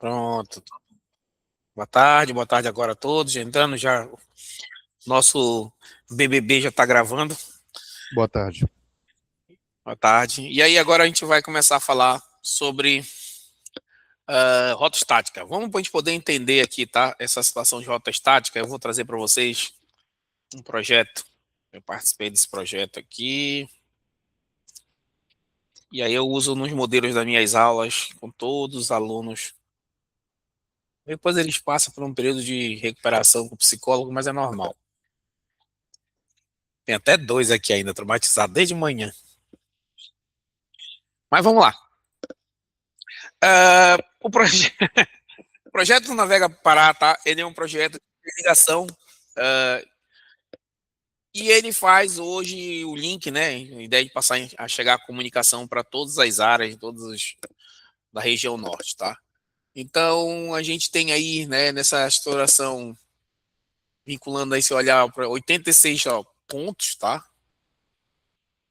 Pronto. Boa tarde agora a todos. Entrando já, nosso BBB já está gravando. Boa tarde. Boa tarde. E aí agora a gente vai começar a falar sobre rota estática. Vamos para a gente poder entender aqui, tá? Essa situação de rota estática. Eu vou trazer para vocês um projeto. Eu participei desse projeto aqui. E aí eu uso nos modelos das minhas aulas com todos os alunos. Depois eles passam por um período de recuperação com o psicólogo, mas é normal. Tem até dois aqui ainda, traumatizados desde manhã. Mas vamos lá. O projeto do Navega Pará, tá? Ele é um projeto de ligação e ele faz hoje o link, né? A ideia de passar a chegar a comunicação para todas as áreas, da região norte, tá? Então a gente tem aí, né, nessa exploração, vinculando aí se olhar para 86 pontos, tá?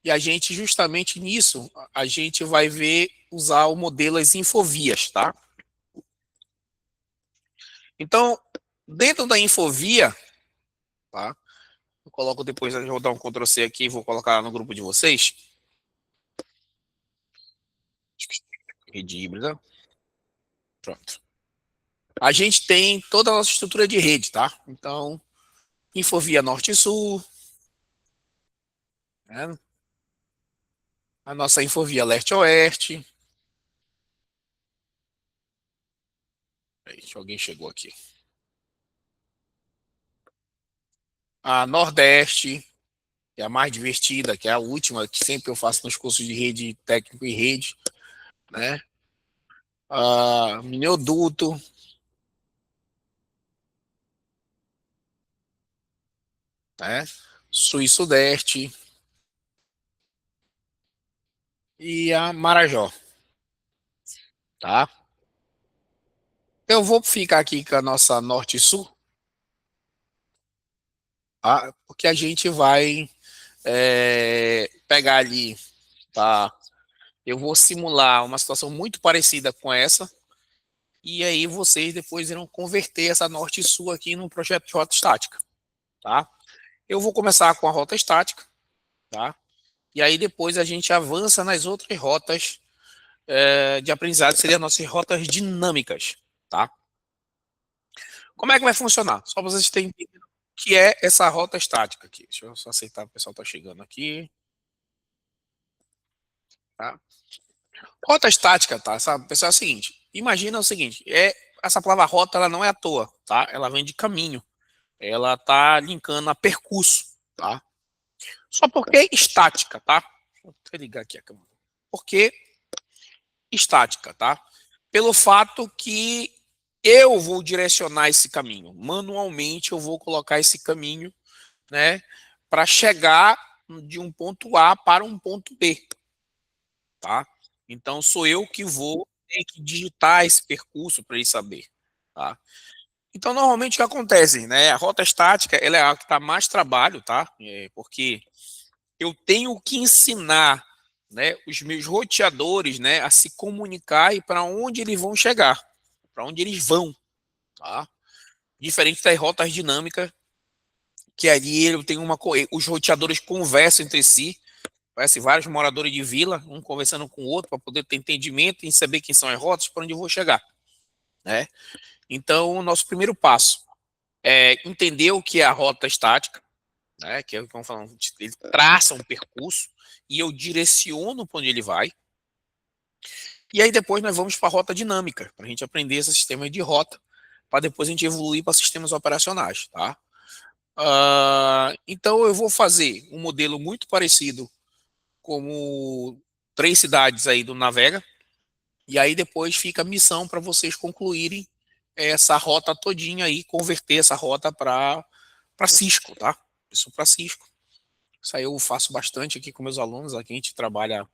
E a gente, justamente nisso, a gente vai ver usar o modelo as infovias, tá? Então, dentro da infovia, tá? Eu coloco depois, eu vou dar um Ctrl C aqui e vou colocar no grupo de vocês. Rede híbrida. Pronto. A gente tem toda a nossa estrutura de rede, tá? Então, infovia norte e sul, né? A nossa infovia leste-oeste. Alguém chegou aqui. A nordeste, que é a mais divertida, que é a última, que sempre eu faço nos cursos de rede, técnico e rede, né? A Mineoduto, né? Sul e sudeste. E a Marajó, tá? Eu vou ficar aqui com a nossa norte e sul, tá? Porque a gente vai pegar ali, tá? Eu vou simular uma situação muito parecida com essa, e aí vocês depois irão converter essa norte e sul aqui num projeto de rota estática, tá? Eu vou começar com a rota estática, tá? E aí depois a gente avança nas outras rotas de aprendizado, que seriam as nossas rotas dinâmicas, tá? Como é que vai funcionar? Só para vocês terem entendido o que é essa rota estática aqui. Deixa eu só aceitar, o pessoal está chegando aqui. Tá? Rota estática, tá? Sabe, pessoal, é o seguinte: imagina o seguinte, essa palavra rota ela não é à toa, tá? Ela vem de caminho. Ela tá linkando a percurso, tá? Só porque estática, tá? Deixa eu ligar aqui a câmera. Por que estática, tá? Pelo fato que eu vou direcionar esse caminho. Manualmente eu vou colocar esse caminho, né, para chegar de um ponto A para um ponto B, tá? Então sou eu que vou ter que digitar esse percurso para ele saber, tá? Então normalmente o que acontece, né? A rota estática ela é a que dá mais trabalho, tá? Porque eu tenho que ensinar, né, os meus roteadores, né, a se comunicar e para onde eles vão chegar, para onde eles vão, tá? Diferente das rotas dinâmicas, que ali eu tenho os roteadores conversam entre si. Parece vários moradores de vila, um conversando com o outro para poder ter entendimento e saber quem são as rotas para onde eu vou chegar, né? Então, o nosso primeiro passo é entender o que é a rota estática, né? Que é como falando, ele traça um percurso e eu direciono para onde ele vai. E aí depois nós vamos para a rota dinâmica, para a gente aprender esse sistema de rota, para depois a gente evoluir para sistemas operacionais, tá? Então eu vou fazer um modelo muito parecido como 3 cidades aí do Navega, e aí depois fica a missão para vocês concluírem essa rota todinha aí, converter essa rota para Cisco, tá? Isso para Cisco. Isso aí eu faço bastante aqui com meus alunos, aqui a gente trabalha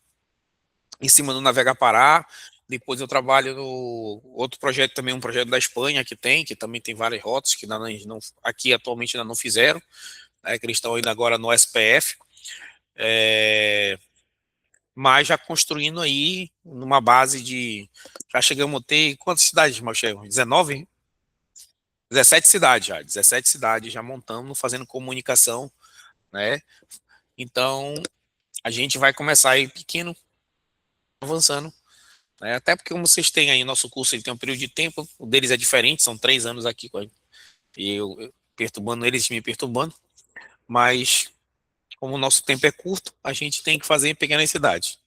em cima do Navega Pará, depois eu trabalho no outro projeto também, um projeto da Espanha que também tem várias rotas que não, aqui atualmente ainda não fizeram, né, que eles estão ainda agora no SPF, mas já construindo aí numa base Já chegamos a ter quantas cidades, Malchego? 19? 17 cidades já. 17 cidades já montando, fazendo comunicação, né? Então, a gente vai começar aí pequeno, avançando, né? Até porque como vocês têm aí, nosso curso ele tem um período de tempo, o deles é diferente, são 3 anos aqui, e eu perturbando eles, me perturbando, mas como o nosso tempo é curto, a gente tem que fazer em pequenas cidades.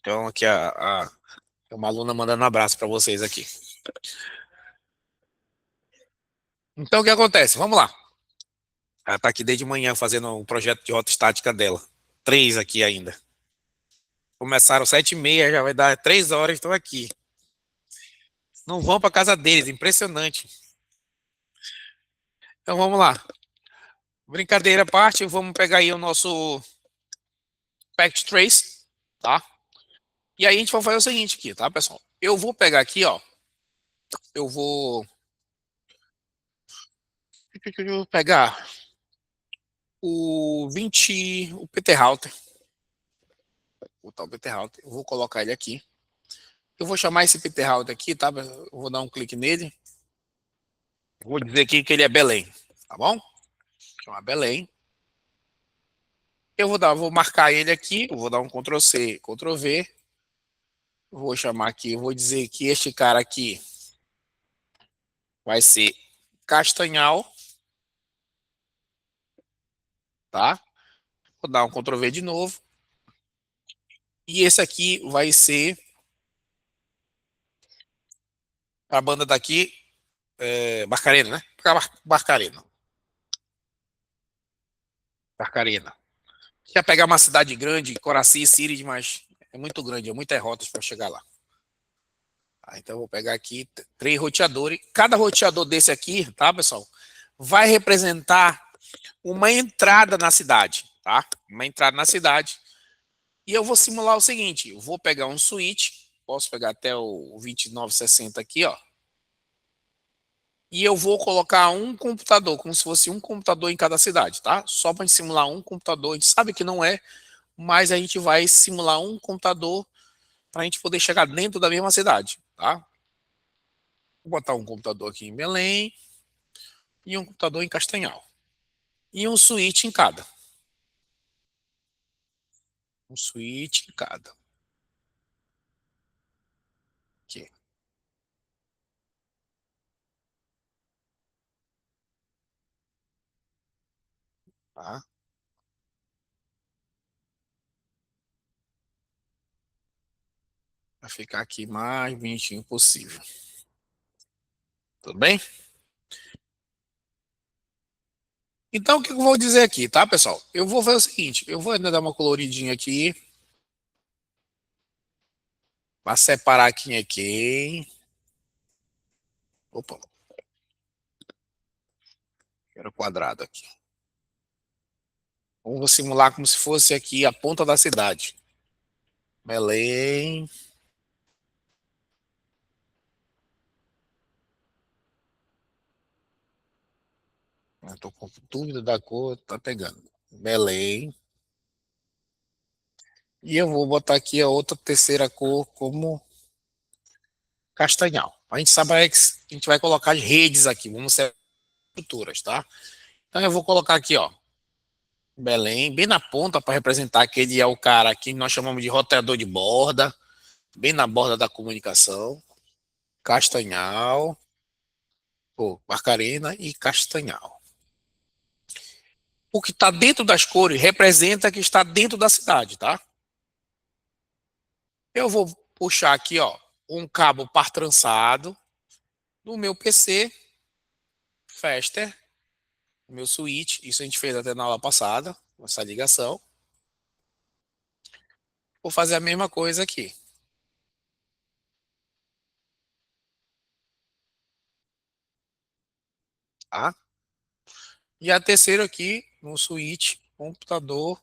Então, aqui uma aluna mandando um abraço para vocês aqui. Então, o que acontece? Vamos lá. Ela está aqui desde manhã fazendo um projeto de rota estática dela. 3 aqui ainda. Começaram 7h30, já vai dar 3 horas, estão aqui. Não vão para casa deles, impressionante. Então vamos lá. Brincadeira à parte, vamos pegar aí o nosso Pact Trace, tá? E aí a gente vai fazer o seguinte aqui, tá, pessoal? Eu vou pegar aqui, ó. Eu vou pegar o Peter Halter. O tal Peter Halter. Eu vou colocar ele aqui. Eu vou chamar esse Peter Halter aqui, tá? Eu vou dar um clique nele. Vou dizer aqui que ele é Belém, tá bom? Chamar Belém. Vou marcar ele aqui, eu vou dar um Ctrl C, Ctrl V. Vou chamar aqui, eu vou dizer que este cara aqui vai ser Castanhal, tá? Vou dar um Ctrl V de novo. E esse aqui vai ser a banda daqui, Barcarena, né? Barcarena. Barcarena. Quer pegar uma cidade grande, Coraci, Siri, mas é muito grande, é muitas rotas para chegar lá. Então eu vou pegar aqui 3 roteadores. Cada roteador desse aqui, tá, pessoal? Vai representar uma entrada na cidade, tá? Uma entrada na cidade. E eu vou simular o seguinte: eu vou pegar um switch, posso pegar até o 2960 aqui, ó. E eu vou colocar um computador, como se fosse um computador em cada cidade, tá? Só para simular um computador. A gente sabe que não é, mas a gente vai simular um computador para a gente poder chegar dentro da mesma cidade, tá? Vou botar um computador aqui em Belém e um computador em Castanhal. E um switch em cada. Um switch em cada. Aqui, tá? Para ficar aqui mais bonitinho possível. Tudo bem? Então, o que eu vou dizer aqui, tá, pessoal? Eu vou fazer o seguinte: eu vou ainda dar uma coloridinha aqui, para separar quem é quem. Opa, quero quadrado aqui. Vamos simular como se fosse aqui a ponta da cidade. Belém. Estou com dúvida da cor, tá pegando. Belém. E eu vou botar aqui a outra terceira cor como castanhal. A gente sabe que a gente vai colocar as redes aqui, vamos ser estruturas, tá? Então eu vou colocar aqui, ó, Belém, bem na ponta para representar que ele é o cara que nós chamamos de roteador de borda, bem na borda da comunicação. Castanhal, Barcarena e Castanhal. O que está dentro das cores representa que está dentro da cidade, tá? Eu vou puxar aqui, ó, um cabo par trançado no meu PC, Fester, no meu switch. Isso a gente fez até na aula passada, essa ligação. Vou fazer a mesma coisa aqui, tá? E a terceira aqui, no switch, computador,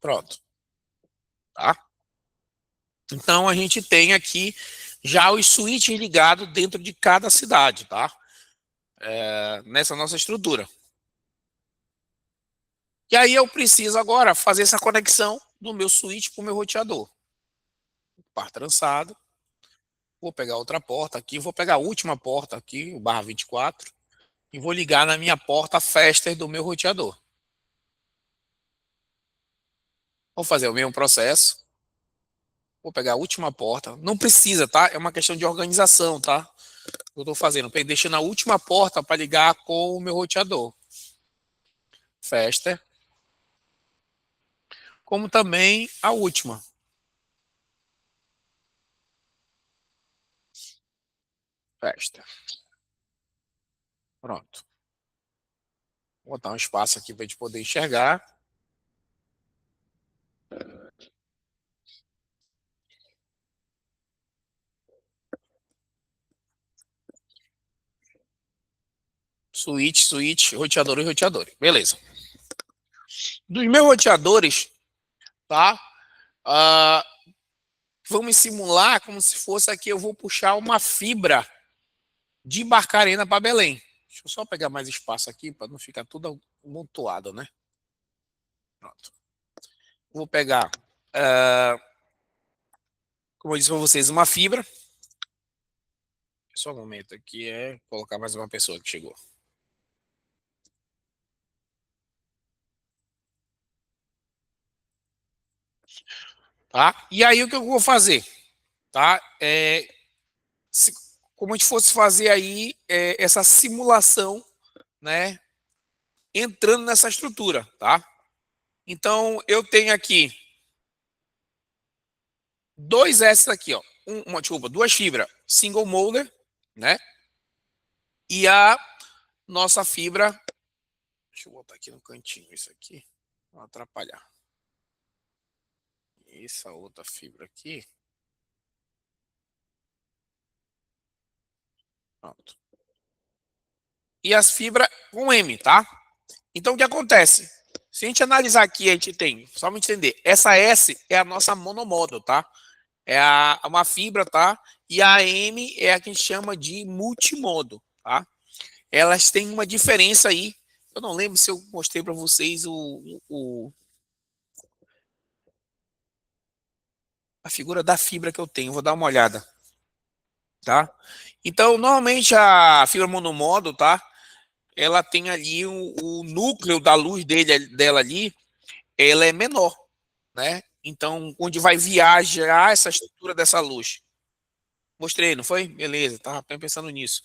pronto, tá? Então a gente tem aqui já os switches ligados dentro de cada cidade, tá? Nessa nossa estrutura. E aí eu preciso agora fazer essa conexão do meu switch para o meu roteador. Par trançado. Vou pegar outra porta aqui, vou pegar a última porta aqui, o barra 24, e vou ligar na minha porta Faster do meu roteador. Vou fazer o mesmo processo. Vou pegar a última porta. Não precisa, tá? É uma questão de organização, tá? Eu estou fazendo, deixando a última porta para ligar com o meu roteador. Faster. Como também a última. Faster. Pronto. Vou botar um espaço aqui para a gente poder enxergar. Switch, switch, roteador e roteador. Beleza. Dos meus roteadores, tá? Ah, vamos simular como se fosse aqui. Eu vou puxar uma fibra de Barcarena para Belém. Deixa eu só pegar mais espaço aqui para não ficar tudo amontoado, né? Pronto. Vou pegar, como eu disse para vocês, uma fibra. Só um momento aqui, colocar mais uma pessoa que chegou. Tá? E aí o que eu vou fazer? Tá? Como a gente fosse fazer aí essa simulação, né? Entrando nessa estrutura, tá? Então eu tenho aqui dois S aqui, ó. Desculpa, duas fibras single molder, né? E a nossa fibra. Deixa eu botar aqui no cantinho isso aqui. Não atrapalhar. Essa outra fibra aqui. Pronto. E as fibras com M, tá? Então o que acontece? Se a gente analisar aqui, a gente tem, só para entender, essa S é a nossa monomodo, tá? Uma fibra, tá? E a M é a que a gente chama de multimodo, tá? Elas têm uma diferença aí. Eu não lembro se eu mostrei para vocês a figura da fibra que eu tenho. Vou dar uma olhada, tá? Então, normalmente a fibra monomodo, tá? Ela tem ali o núcleo da luz dela ali, ela é menor, né? Então, onde vai viajar essa estrutura dessa luz. Mostrei, não foi? Beleza, tava pensando nisso.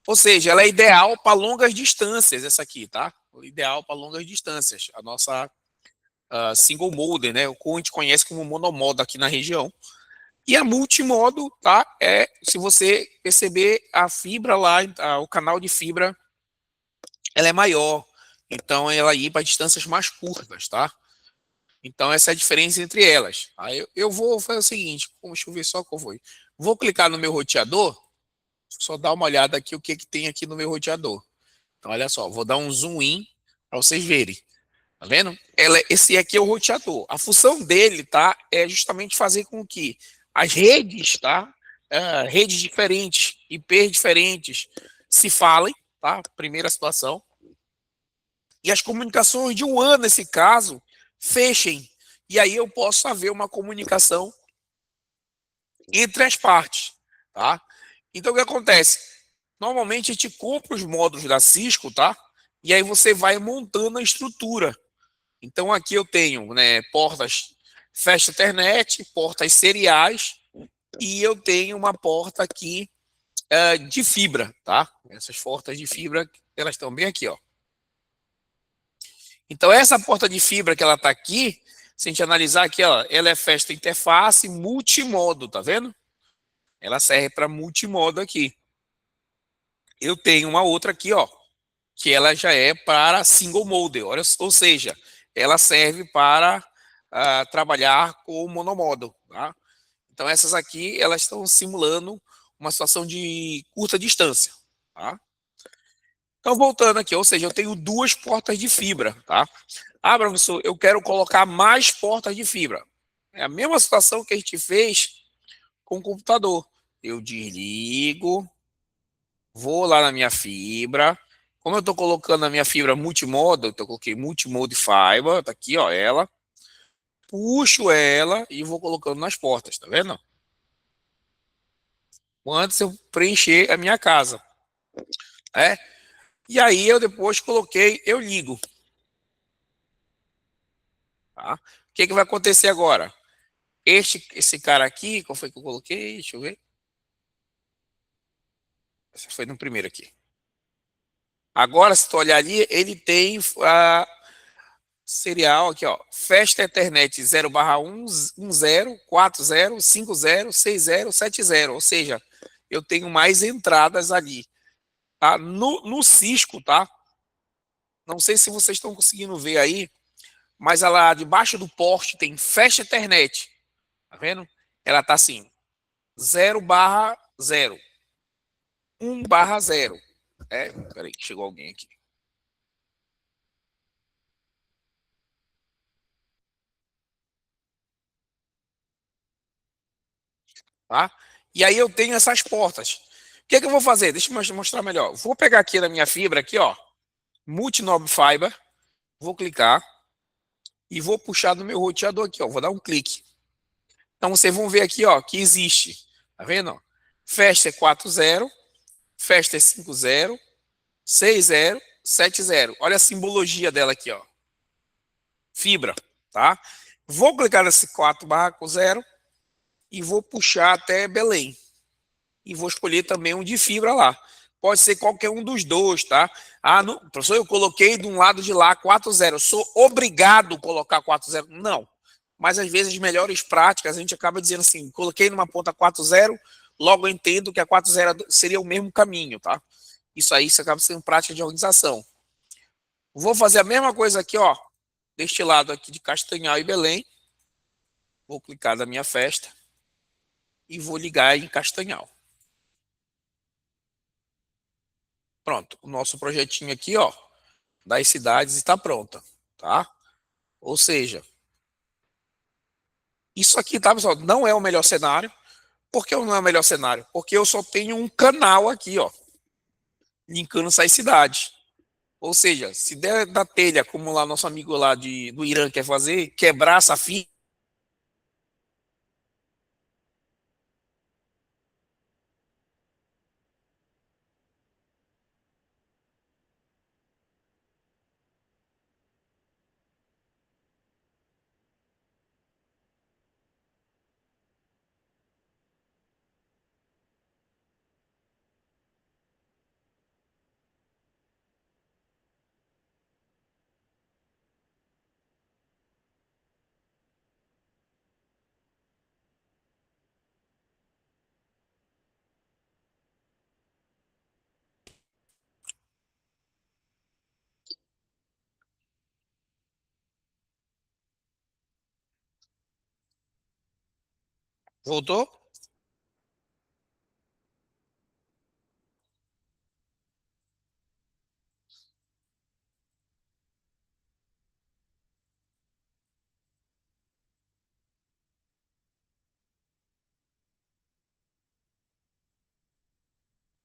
Ou seja, ela é ideal para longas distâncias, essa aqui, tá? Ideal para longas distâncias. A nossa single mode, né? O que a gente conhece como monomodo aqui na região. E a multimodo, tá? Se você perceber, a fibra lá, o canal de fibra, ela é maior. Então, ela ir para distâncias mais curtas, tá? Então, essa é a diferença entre elas. Aí eu vou fazer o seguinte, deixa eu ver só qual foi. Vou clicar no meu roteador, só dar uma olhada aqui o que, que tem aqui no meu roteador. Então, olha só, vou dar um zoom in para vocês verem. Tá vendo? Esse aqui é o roteador. A função dele, tá? É justamente fazer com que as redes, tá? Redes diferentes, IPs diferentes, se falem, tá? Primeira situação. E as comunicações de WAN, nesse caso, fechem. E aí eu posso haver uma comunicação entre as partes, tá? Então o que acontece? Normalmente a gente compra os módulos da Cisco, tá? E aí você vai montando a estrutura. Então aqui eu tenho, né, portas Fast Ethernet, portas seriais e eu tenho uma porta aqui de fibra, tá? Essas portas de fibra, elas estão bem aqui, ó. Então essa porta de fibra que ela está aqui, se a gente analisar aqui, ó, ela é Fast Interface multimodo, tá vendo? Ela serve para multimodo aqui. Eu tenho uma outra aqui, ó, que ela já é para single mode, ou seja, ela serve para trabalhar com monomodo, tá? Então essas aqui, elas estão simulando uma situação de curta distância, tá? Então voltando aqui, ou seja, eu tenho duas portas de fibra, tá? Ah, professor, eu quero colocar mais portas de fibra. É a mesma situação que a gente fez com o computador. Eu desligo, vou lá na minha fibra, Como eu estou colocando a minha fibra multimodo, então eu coloquei multimode fiber, tá aqui, ó, ela. Puxo ela e vou colocando nas portas, tá vendo? Antes eu preencher a minha casa, né? E aí eu depois coloquei, eu ligo, tá? O que que vai acontecer agora? Esse cara aqui, qual foi que eu coloquei? Deixa eu ver. Esse foi no primeiro aqui. Agora, se tu olhar ali, ele tem a serial aqui, ó. Festa Ethernet 0/1, 10, 40, 50, 60, 70. Ou seja, eu tenho mais entradas ali, tá? No Cisco, tá? Não sei se vocês estão conseguindo ver aí, mas lá debaixo do porte tem Festa Ethernet. Tá vendo? Ela tá assim, 0/0, 1/0. Peraí, chegou alguém aqui. Tá? E aí eu tenho essas portas. O que é que eu vou fazer? Deixa eu mostrar melhor. Vou pegar aqui na minha fibra, aqui, ó, Multinob Fiber, vou clicar e vou puxar no meu roteador aqui, ó. Vou dar um clique. Então vocês vão ver aqui, ó, que existe. Tá vendo? Festa é 40, Festa é 50, 60, 70. Olha a simbologia dela aqui, ó. Fibra, tá? Vou clicar nesse 4/0 e vou puxar até Belém. E vou escolher também um de fibra lá. Pode ser qualquer um dos dois, tá? Ah, não, professor, eu coloquei de um lado de lá 40. Sou obrigado a colocar 40? Não. Mas às vezes as melhores práticas a gente acaba dizendo assim, coloquei numa ponta 40, logo eu entendo que a 40 seria o mesmo caminho, tá? Isso acaba sendo prática de organização. Vou fazer a mesma coisa aqui, ó, deste lado aqui de Castanhal e Belém. Vou clicar na minha festa e vou ligar em Castanhal. Pronto, o nosso projetinho aqui, ó, das cidades está pronta, tá? Ou seja, isso aqui, tá, pessoal, não é o melhor cenário. Por que não é o melhor cenário? Porque eu só tenho um canal aqui, ó, linkando essas cidades. Ou seja, se der da telha, como lá nosso amigo lá do Irã quer fazer, quebrar essa fita, voltou?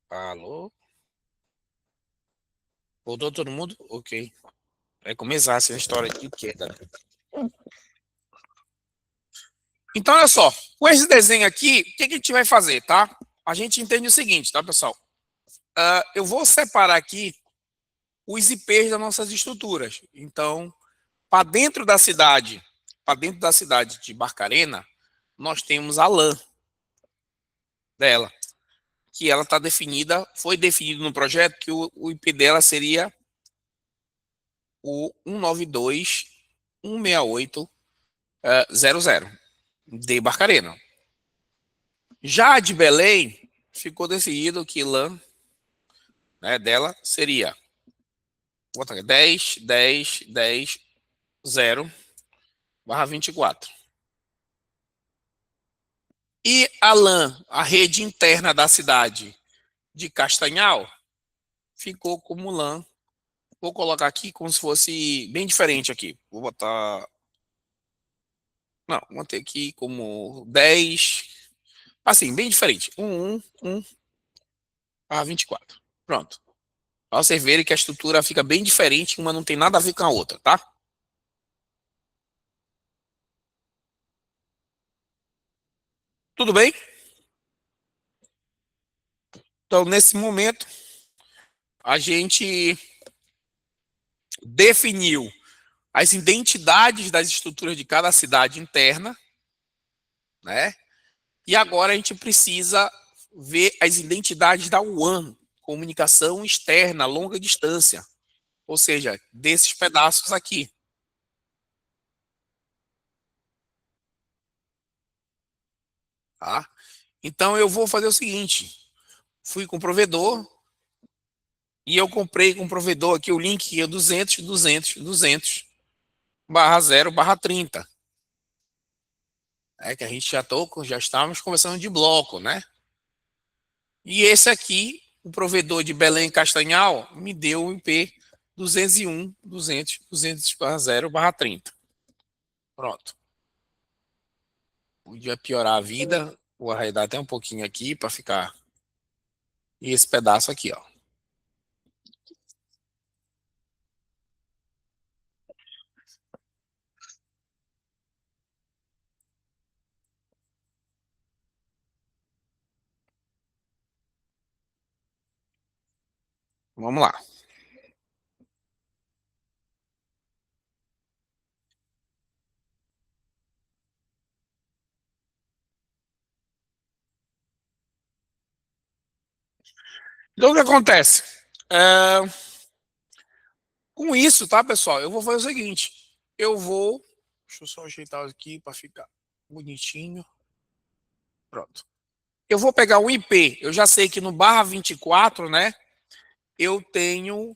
Alô? Voltou todo mundo? Ok. Vai começar essa história aqui, que é, tá? Então, olha só, com esse desenho aqui, o que a gente vai fazer, tá? A gente entende o seguinte, tá, pessoal? Eu vou separar aqui os IPs das nossas estruturas. Então, para dentro da cidade de Barcarena, nós temos a LAN dela, que ela está definida, foi definido no projeto que o IP dela seria o 192.168.00 de Barcarena. Já a de Belém, ficou decidido que LAN, né, dela seria 10, 10, 10, 0/24. E a LAN, a rede interna da cidade de Castanhal, ficou como LAN. Vou colocar aqui como se fosse bem diferente aqui. Vou botar. Não, vou ter aqui como 10. Assim, bem diferente. 1 a 24. Pronto. Pra vocês verem que a estrutura fica bem diferente, uma não tem nada a ver com a outra, tá? Tudo bem? Então, nesse momento, a gente definiu as identidades das estruturas de cada cidade interna, né? E agora a gente precisa ver as identidades da WAN, comunicação externa, longa distância, ou seja, desses pedaços aqui, tá? Então eu vou fazer o seguinte, fui com o provedor e eu comprei com o provedor aqui o link que é 200, 200, 200, barra 0, barra 30. É que a gente já estávamos conversando de bloco, né? E esse aqui, o provedor de Belém Castanhal, me deu o IP 201, 200, 200 barra 0, barra 30. Pronto. Podia piorar a vida, vou arredar até um pouquinho aqui para ficar. E esse pedaço aqui, ó. Vamos lá. Então, o que acontece? É, com isso, tá, pessoal? Eu vou fazer o seguinte. Eu vou. Deixa eu só ajeitar aqui para ficar bonitinho. Pronto. Eu vou pegar o IP. Eu já sei que no barra 24, né? Eu tenho.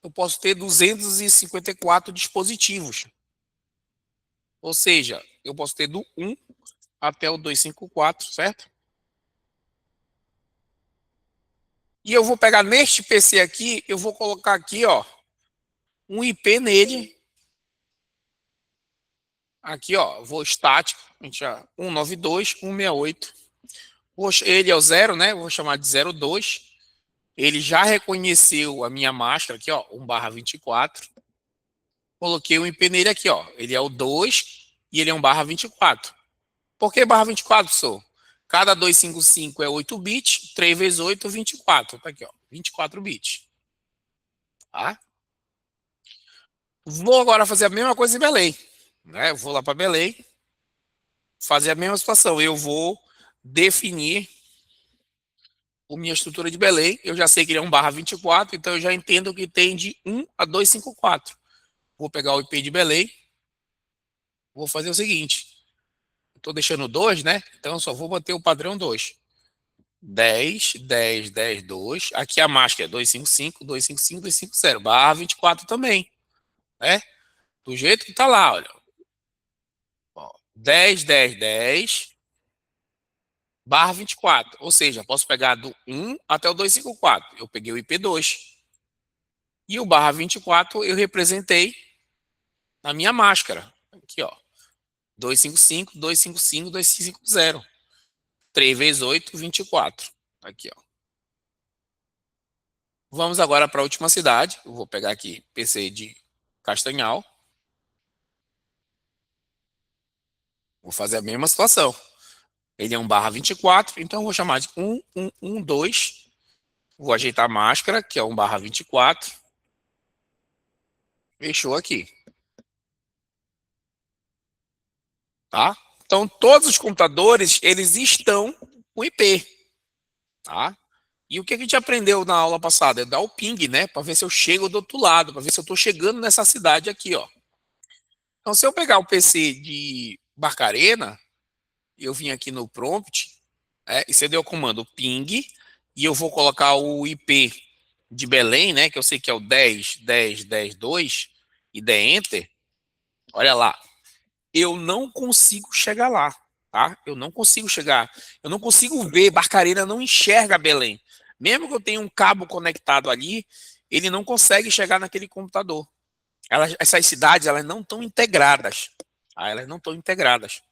Eu posso ter 254 dispositivos. Ou seja, eu posso ter do 1 até o 254, certo? E eu vou pegar neste PC aqui, eu vou colocar aqui, ó, um IP nele. Aqui, ó, vou estático, a gente já 192, 168. Ele é o 0, né? Vou chamar de 02. Ele já reconheceu a minha máscara aqui, ó, 1/24. Coloquei o IP nele aqui, ó. Ele é o 2 e ele é 1/24. Por que barra 24, professor? Cada 255 é 8 bits, 3 vezes 8, 24. Tá aqui, ó, 24 bits. Tá? Vou agora fazer a mesma coisa em Belém. Né? Vou lá para Belém, fazer a mesma situação. Eu vou definir a minha estrutura de Belém. Eu já sei que ele é 1/24, então eu já entendo que tem de 1 a 254. Vou pegar o IP de Belém, vou fazer o seguinte. Estou deixando 2, né? Então eu só vou manter o padrão 2. 10, 10, 10, 2. Aqui a máscara é 255, 255, 250. Barra 24 também, né? Do jeito que tá lá, olha. Ó, 10, 10, 10, barra 24. Ou seja, posso pegar do 1 até o 254. Eu peguei o IP2. E o barra 24 eu representei na minha máscara. Aqui, ó. 255, 255, 250. 3 vezes 8, 24. Aqui, ó. Vamos agora para a última cidade. Eu vou pegar aqui PC de Castanhal. Vou fazer a mesma situação. Ele é 1/24, então eu vou chamar de 1112. Vou ajeitar a máscara, que é 1/24. Fechou aqui, tá? Então todos os computadores, eles estão com IP, tá? E o que a gente aprendeu na aula passada? É dar o ping, né? Para ver se eu chego do outro lado, para ver se eu estou chegando nessa cidade aqui, ó. Então, se eu pegar o PC de Barcarena, eu vim aqui no prompt, e você deu o comando ping, e eu vou colocar o IP de Belém, né? Que eu sei que é o 10, 10, 10, 2, e der enter. Olha lá, eu não consigo chegar lá, tá? Eu não consigo chegar. Eu não consigo ver. Barcarena não enxerga Belém. Mesmo que eu tenha um cabo conectado ali, ele não consegue chegar naquele computador. Essas cidades, elas não estão integradas. Tá? Elas não estão integradas.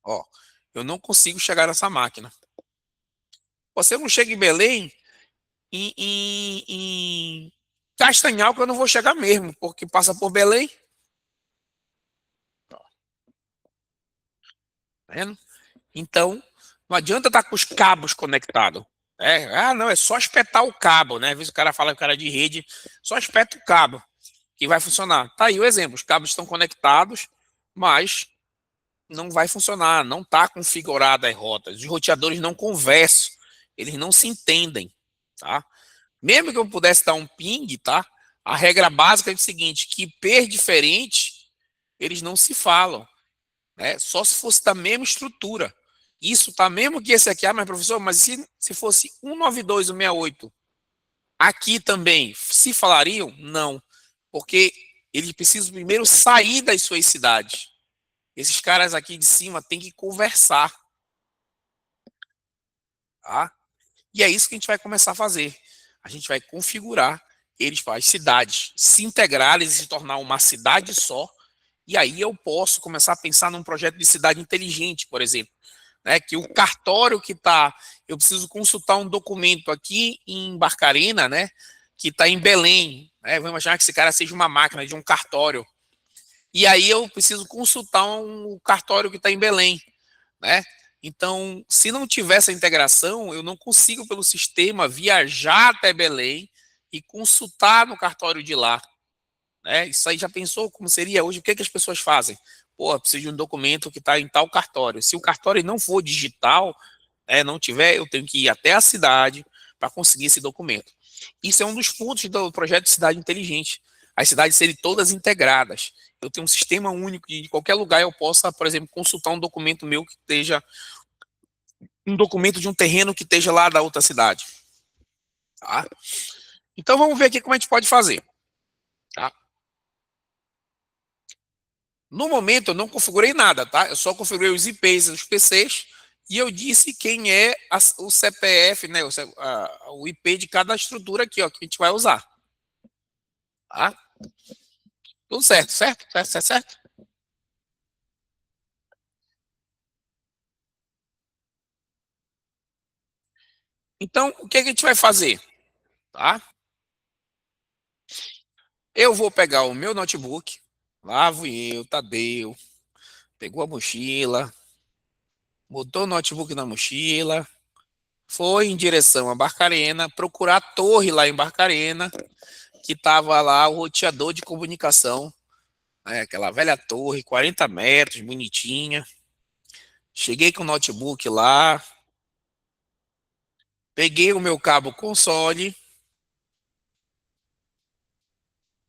Ó, eu não consigo chegar nessa máquina. Você não chega em Belém, em Castanhal, que eu não vou chegar mesmo, porque passa por Belém. Tá vendo? Então, não adianta estar com os cabos conectados. Não, é só espetar o cabo, né? Às vezes o cara fala que o cara é de rede, só espeta o cabo que vai funcionar. Tá aí o exemplo, os cabos estão conectados, mas não vai funcionar, não está configurada as rotas. Os roteadores não conversam, eles não se entendem, tá? Mesmo que eu pudesse dar um ping, tá? A regra básica é o seguinte, que IP diferente, eles não se falam, né? Só se fosse da mesma estrutura. Isso tá mesmo que esse aqui, mas professor, mas se fosse 192.168, aqui também se falariam? Não, porque eles precisam primeiro sair das suas cidades. Esses caras aqui de cima têm que conversar, tá? E é isso que a gente vai começar a fazer. A gente vai configurar eles para as cidades se integrarem e se tornar uma cidade só. E aí eu posso começar a pensar num projeto de cidade inteligente, por exemplo, né? Que o cartório que está, eu preciso consultar um documento aqui em Barcarena, né? Que está em Belém, né? Vamos imaginar que esse cara seja uma máquina de um cartório. E aí eu preciso consultar um cartório que está em Belém, né? Então, se não tiver essa integração, eu não consigo, pelo sistema, viajar até Belém e consultar no cartório de lá, né? Isso aí já pensou como seria hoje? O que, que as pessoas fazem? Pô, preciso de um documento que está em tal cartório. Se o cartório não for digital, não tiver, eu tenho que ir até a cidade para conseguir esse documento. Isso é um dos pontos do projeto de cidade inteligente. As cidades serem todas integradas. Eu tenho um sistema único de qualquer lugar eu possa, por exemplo, consultar um documento meu que esteja um documento de um terreno que esteja lá da outra cidade. Tá? Então vamos ver aqui como a gente pode fazer. Tá? No momento eu não configurei nada, tá? Eu só configurei os IPs dos PCs e eu disse quem é o CPF, né? O IP de cada estrutura aqui, ó, que a gente vai usar. Tá? Tudo certo, certo? Certo, certo, certo? Então, o que a gente vai fazer? Tá? Eu vou pegar o meu notebook, lá vou eu, Tadeu, pegou a mochila, botou o notebook na mochila, foi em direção a Barcarena, procurar a torre lá em Barcarena, que estava lá o roteador de comunicação, né, aquela velha torre, 40 metros, bonitinha. Cheguei com o notebook lá, peguei o meu cabo console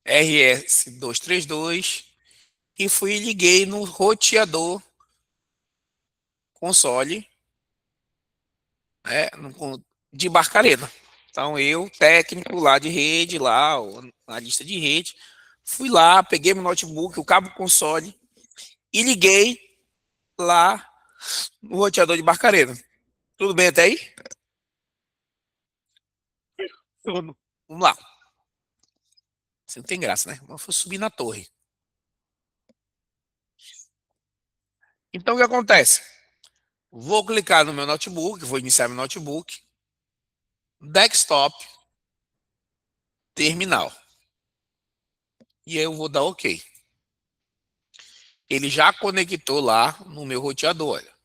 RS232 e fui e liguei no roteador console, né, de Barcarena. Então eu, técnico lá de rede, lá, na lista de rede, fui lá, peguei meu notebook, o cabo console e liguei lá no roteador de Barcarena. Tudo bem até aí? Tudo. Vamos lá. Você não tem graça, né? Vamos subir na torre. Então o que acontece? Vou clicar no meu notebook, vou iniciar meu notebook, desktop, terminal. E aí eu vou dar OK. Ele já conectou lá no meu roteador. Olha.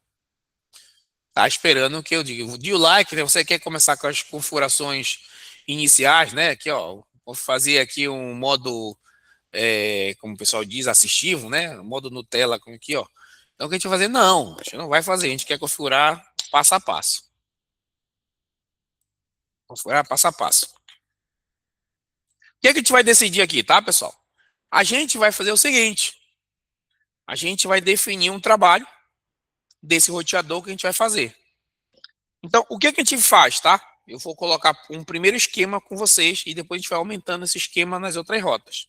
Tá esperando que eu diga. Dê o like, né? Você quer começar com as configurações iniciais, né? Aqui, ó. Vou fazer aqui um modo, como o pessoal diz, assistivo, né? Modo Nutella, como aqui, ó. Então o que a gente vai fazer? Não, a gente não vai fazer. A gente quer configurar passo a passo. Configurar passo a passo. O que, é que a gente vai decidir aqui, tá, pessoal? A gente vai fazer o seguinte: a gente vai definir um trabalho desse roteador que a gente vai fazer. Então, o que, é que a gente faz, tá? Eu vou colocar um primeiro esquema com vocês e depois a gente vai aumentando esse esquema nas outras rotas.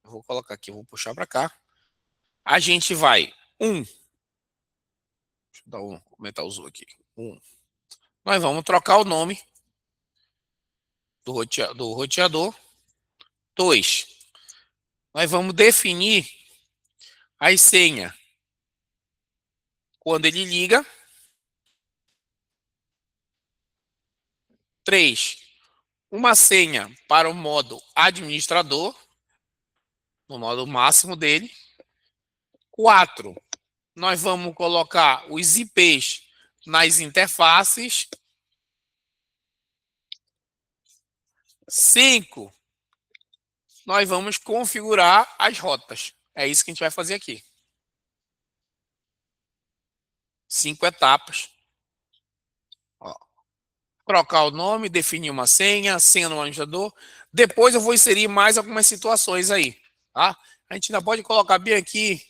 Eu vou colocar aqui, eu vou puxar para cá. A gente vai, deixa eu dar aumentar o zoom aqui. Nós vamos trocar o nome do roteador. Dois, nós vamos definir as senhas quando ele liga. 3, uma senha para o modo administrador, no modo máximo dele. 4, nós vamos colocar os IPs nas interfaces. 5, nós vamos configurar as rotas. É isso que a gente vai fazer aqui. 5 etapas. Ó, trocar o nome, definir uma senha no administrador. Depois eu vou inserir mais algumas situações aí. Tá? A gente ainda pode colocar bem aqui.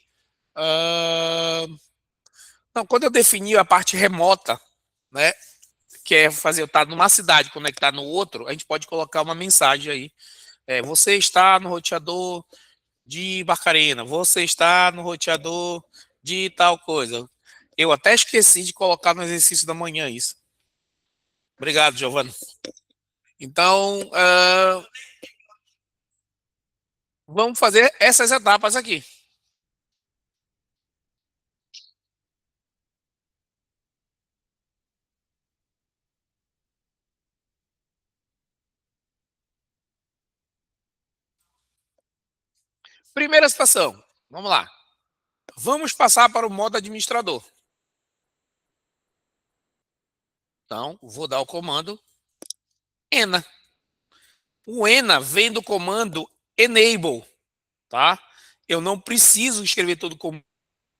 Não, quando eu definir a parte remota, né? Que é fazer eu estar numa cidade, conectar no outro, a gente pode colocar uma mensagem aí. Você está no roteador de Barcarena, você está no roteador de tal coisa. Eu até esqueci de colocar no exercício da manhã isso. Obrigado, Giovana. Então, vamos fazer essas etapas aqui. Primeira situação, vamos lá. Vamos passar para o modo administrador. Então, vou dar o comando ENA. O ENA vem do comando enable, tá? Eu não preciso escrever todo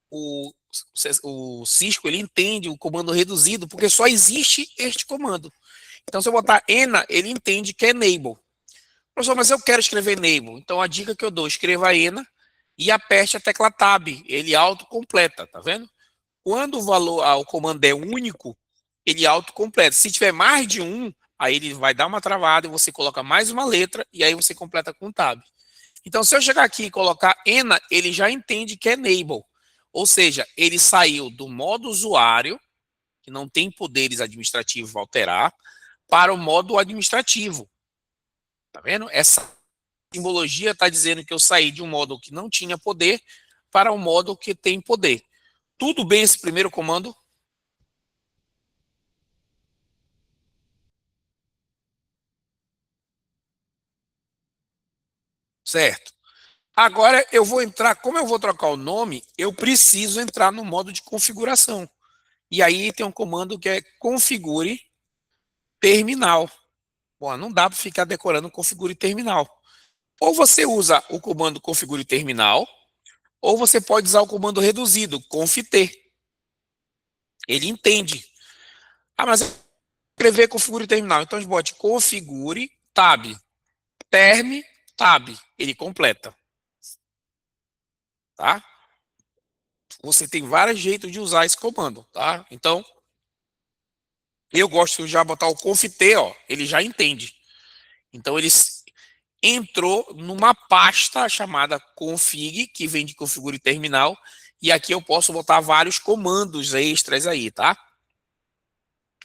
o Cisco, ele entende o comando reduzido, porque só existe este comando. Então, se eu botar ENA, ele entende que é enable. Professor, mas eu quero escrever enable. Então, a dica que eu dou, escreva ENA e aperte a tecla Tab. Ele autocompleta, tá vendo? Quando o comando é único, ele autocompleta. Se tiver mais de um, aí ele vai dar uma travada e você coloca mais uma letra e aí você completa com Tab. Então, se eu chegar aqui e colocar ENA, ele já entende que é enable. Ou seja, ele saiu do modo usuário, que não tem poderes administrativos alterar, para o modo administrativo. Tá vendo? Essa simbologia está dizendo que eu saí de um modo que não tinha poder para um modo que tem poder. Tudo bem esse primeiro comando? Certo. Agora eu vou entrar, como eu vou trocar o nome, eu preciso entrar no modo de configuração. E aí tem um comando que é configure terminal. Bom, não dá para ficar decorando configure terminal. Ou você usa o comando configure terminal, ou você pode usar o comando reduzido, conft. Ele entende. Ah, mas eu escrever configure terminal. Então a gente bote configure tab, term tab. Ele completa. Tá? Você tem vários jeitos de usar esse comando, tá? Então, eu gosto de já botar o conft, ó, ele já entende. Então, ele entrou numa pasta chamada config, que vem de configure terminal, e aqui eu posso botar vários comandos extras aí, tá?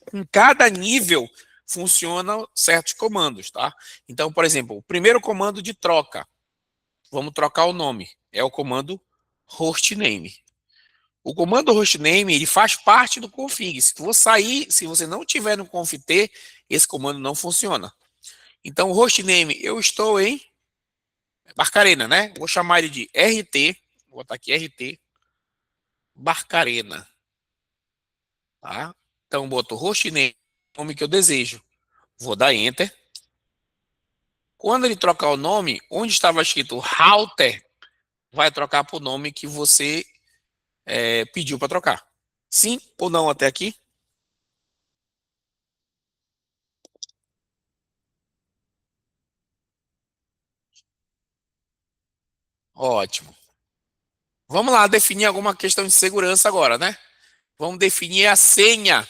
Com cada nível funcionam certos comandos, tá? Então, por exemplo, o primeiro comando de troca, vamos trocar o nome, é o comando hostname. O comando hostname, ele faz parte do config. Se você sair, se você não tiver no conft, esse comando não funciona. Então, o hostname, eu estou em Barcarena, né? Vou chamar ele de RT, vou botar aqui RT Barcarena, tá? Então, boto hostname, nome que eu desejo. Vou dar Enter. Quando ele trocar o nome, onde estava escrito router, vai trocar para o nome que você pediu para trocar. Sim ou não até aqui? Ótimo. Vamos lá definir alguma questão de segurança agora, né? Vamos definir a senha.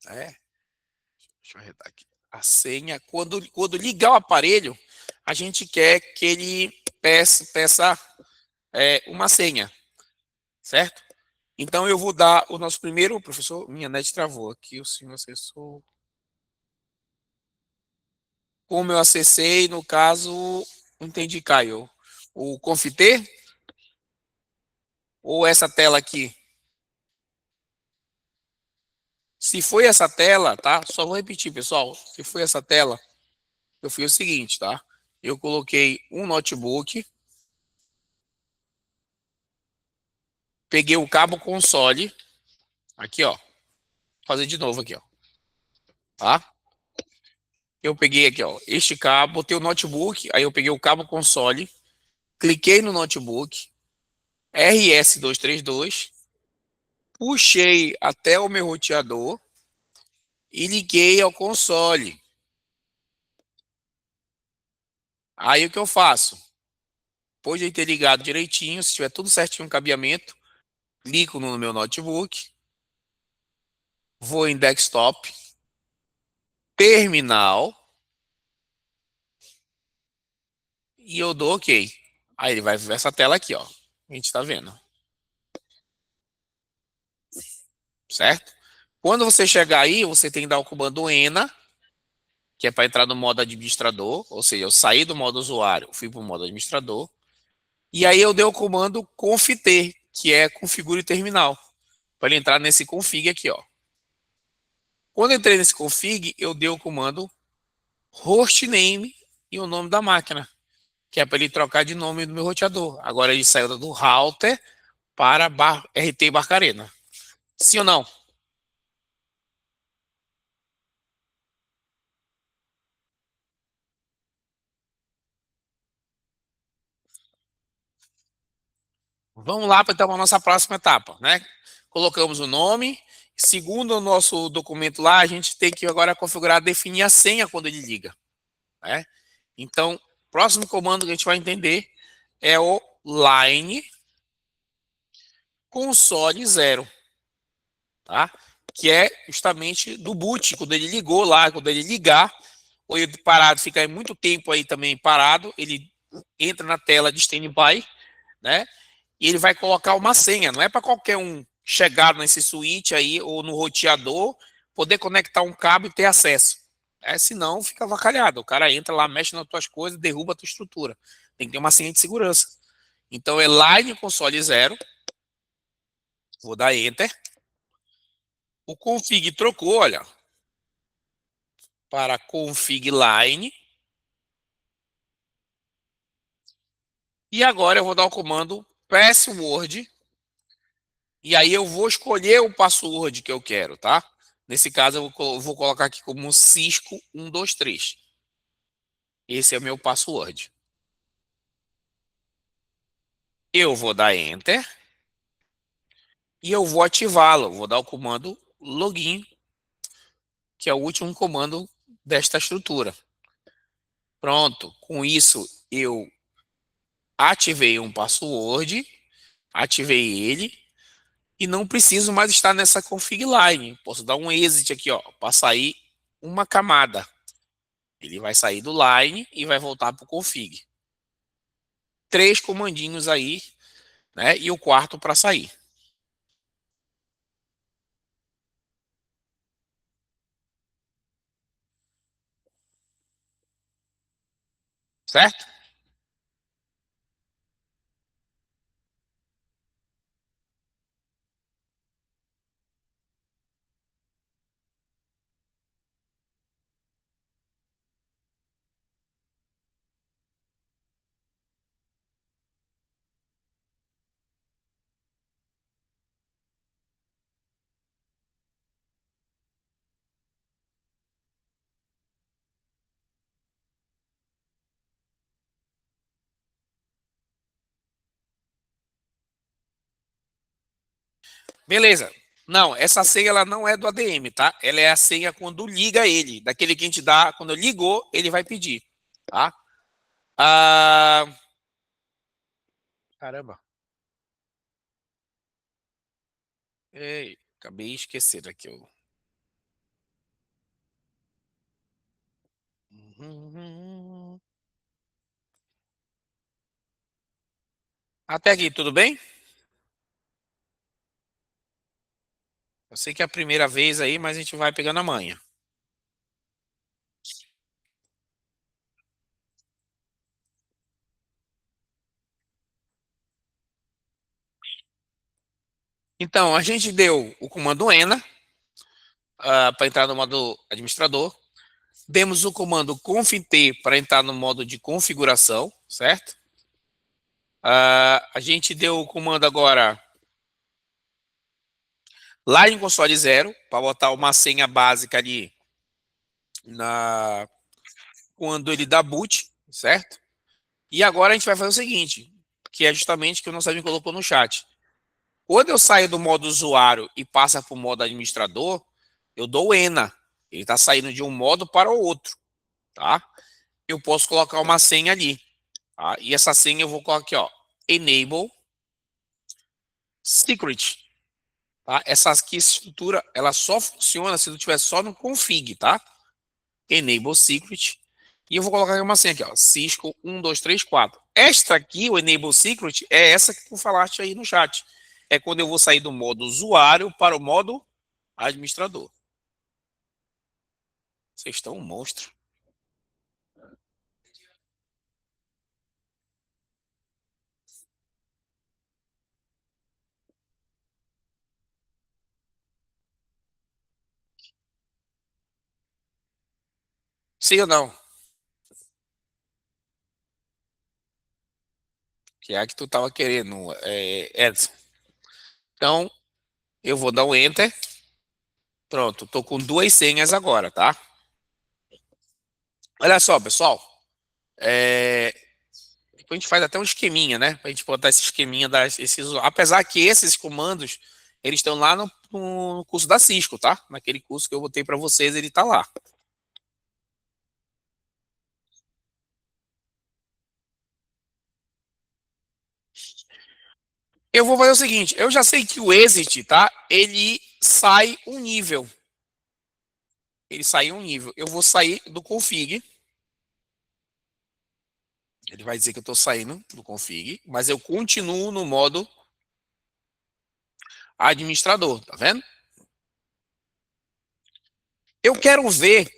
Deixa eu arredar aqui. A senha, quando ligar o aparelho, a gente quer que ele peça uma senha, certo? Então eu vou dar o nosso primeiro, professor, minha net travou aqui, o senhor acessou. Como eu acessei, no caso, entendi, Caio. O confiter ou essa tela aqui? Se foi essa tela, tá? Só vou repetir, pessoal. Se foi essa tela, eu fiz o seguinte, tá? Eu coloquei um notebook, peguei o cabo console, aqui, ó. Vou fazer de novo aqui, ó. Tá? Eu peguei aqui, ó, este cabo, botei o notebook, aí eu peguei o cabo console, cliquei no notebook, RS232, puxei até o meu roteador e liguei ao console. Aí o que eu faço? Depois de ter ligado direitinho, se tiver tudo certinho o cabeamento, ligo no meu notebook, vou em desktop, terminal e eu dou OK. Aí ele vai ver essa tela aqui, ó. A gente tá vendo, certo? Quando você chegar aí, você tem que dar o comando ENA, que é para entrar no modo administrador, ou seja, eu saí do modo usuário, fui para o modo administrador, e aí eu dei o comando confit, que é configure terminal, para ele entrar nesse config aqui, ó. Quando eu entrei nesse config, eu dei o comando hostname e o nome da máquina, que é para ele trocar de nome do meu roteador. Agora ele saiu do router para RT Barcarena. Sim ou não? Vamos lá para então a nossa próxima etapa, né? Colocamos o nome. Segundo o nosso documento lá, a gente tem que agora configurar, definir a senha quando ele liga, né? Então, próximo comando que a gente vai entender é o line console zero, tá? Que é justamente do boot, quando ele ligou lá, quando ele ligar, ou ele parado, ficar muito tempo aí também parado, ele entra na tela de standby, né? E ele vai colocar uma senha. Não é para qualquer um chegar nesse switch aí ou no roteador, poder conectar um cabo e ter acesso. Senão fica avacalhado. O cara entra lá, mexe nas tuas coisas, derruba a tua estrutura. Tem que ter uma senha de segurança. Então é line console zero. Vou dar enter. O config trocou, olha, para config line. E agora eu vou dar o comando password. E aí eu vou escolher o password que eu quero, tá? Nesse caso, eu vou colocar aqui como Cisco 123. Esse é o meu password. Eu vou dar Enter e eu vou ativá-lo. Vou dar o comando login, que é o último comando desta estrutura. Pronto. Com isso, eu ativei um password, ativei ele e não preciso mais estar nessa config line. Posso dar um exit aqui, ó, para sair uma camada. Ele vai sair do line e vai voltar para o config. Três comandinhos aí, né? E o quarto para sair. Certo? Beleza. Não, essa senha ela não é do ADM, tá? Ela é a senha quando liga ele. Daquele que a gente dá, quando ligou, ele vai pedir, tá? Ah, caramba. Ei, acabei de esquecer daqui. Até aqui, tudo bem? Eu sei que é a primeira vez aí, mas a gente vai pegando a manha. Então, a gente deu o comando ENA, para entrar no modo administrador. Demos o comando conft para entrar no modo de configuração, certo? A gente deu o comando agora lá em console zero, para botar uma senha básica ali quando ele dá boot, certo? E agora a gente vai fazer o seguinte, que é justamente o que o nosso amigo colocou no chat. Quando eu saio do modo usuário e passa para o modo administrador, eu dou o ENA. Ele está saindo de um modo para o outro, tá? Eu posso colocar uma senha ali, tá? E essa senha eu vou colocar aqui, ó, enable secret, tá? Essa aqui, essa estrutura, ela só funciona se tu tiver só no config, tá? Enable secret. E eu vou colocar aqui uma senha aqui, ó, Cisco 1234. Esta aqui, o enable secret, é essa que tu falaste aí no chat. É quando eu vou sair do modo usuário para o modo administrador. Vocês estão um monstro. Sim ou não? Que é a que tu tava querendo, Edson. Então, eu vou dar um Enter. Pronto, tô com duas senhas agora, tá? Olha só, pessoal. Depois a gente faz até um esqueminha, né? Pra gente botar esse esqueminha apesar que esses comandos, eles estão lá no curso da Cisco, tá? Naquele curso que eu botei para vocês, ele tá lá. Eu vou fazer o seguinte, eu já sei que o exit, tá? Ele sai um nível. Ele sai um nível. Eu vou sair do config. Ele vai dizer que eu estou saindo do config, mas eu continuo no modo administrador, tá vendo? Eu quero ver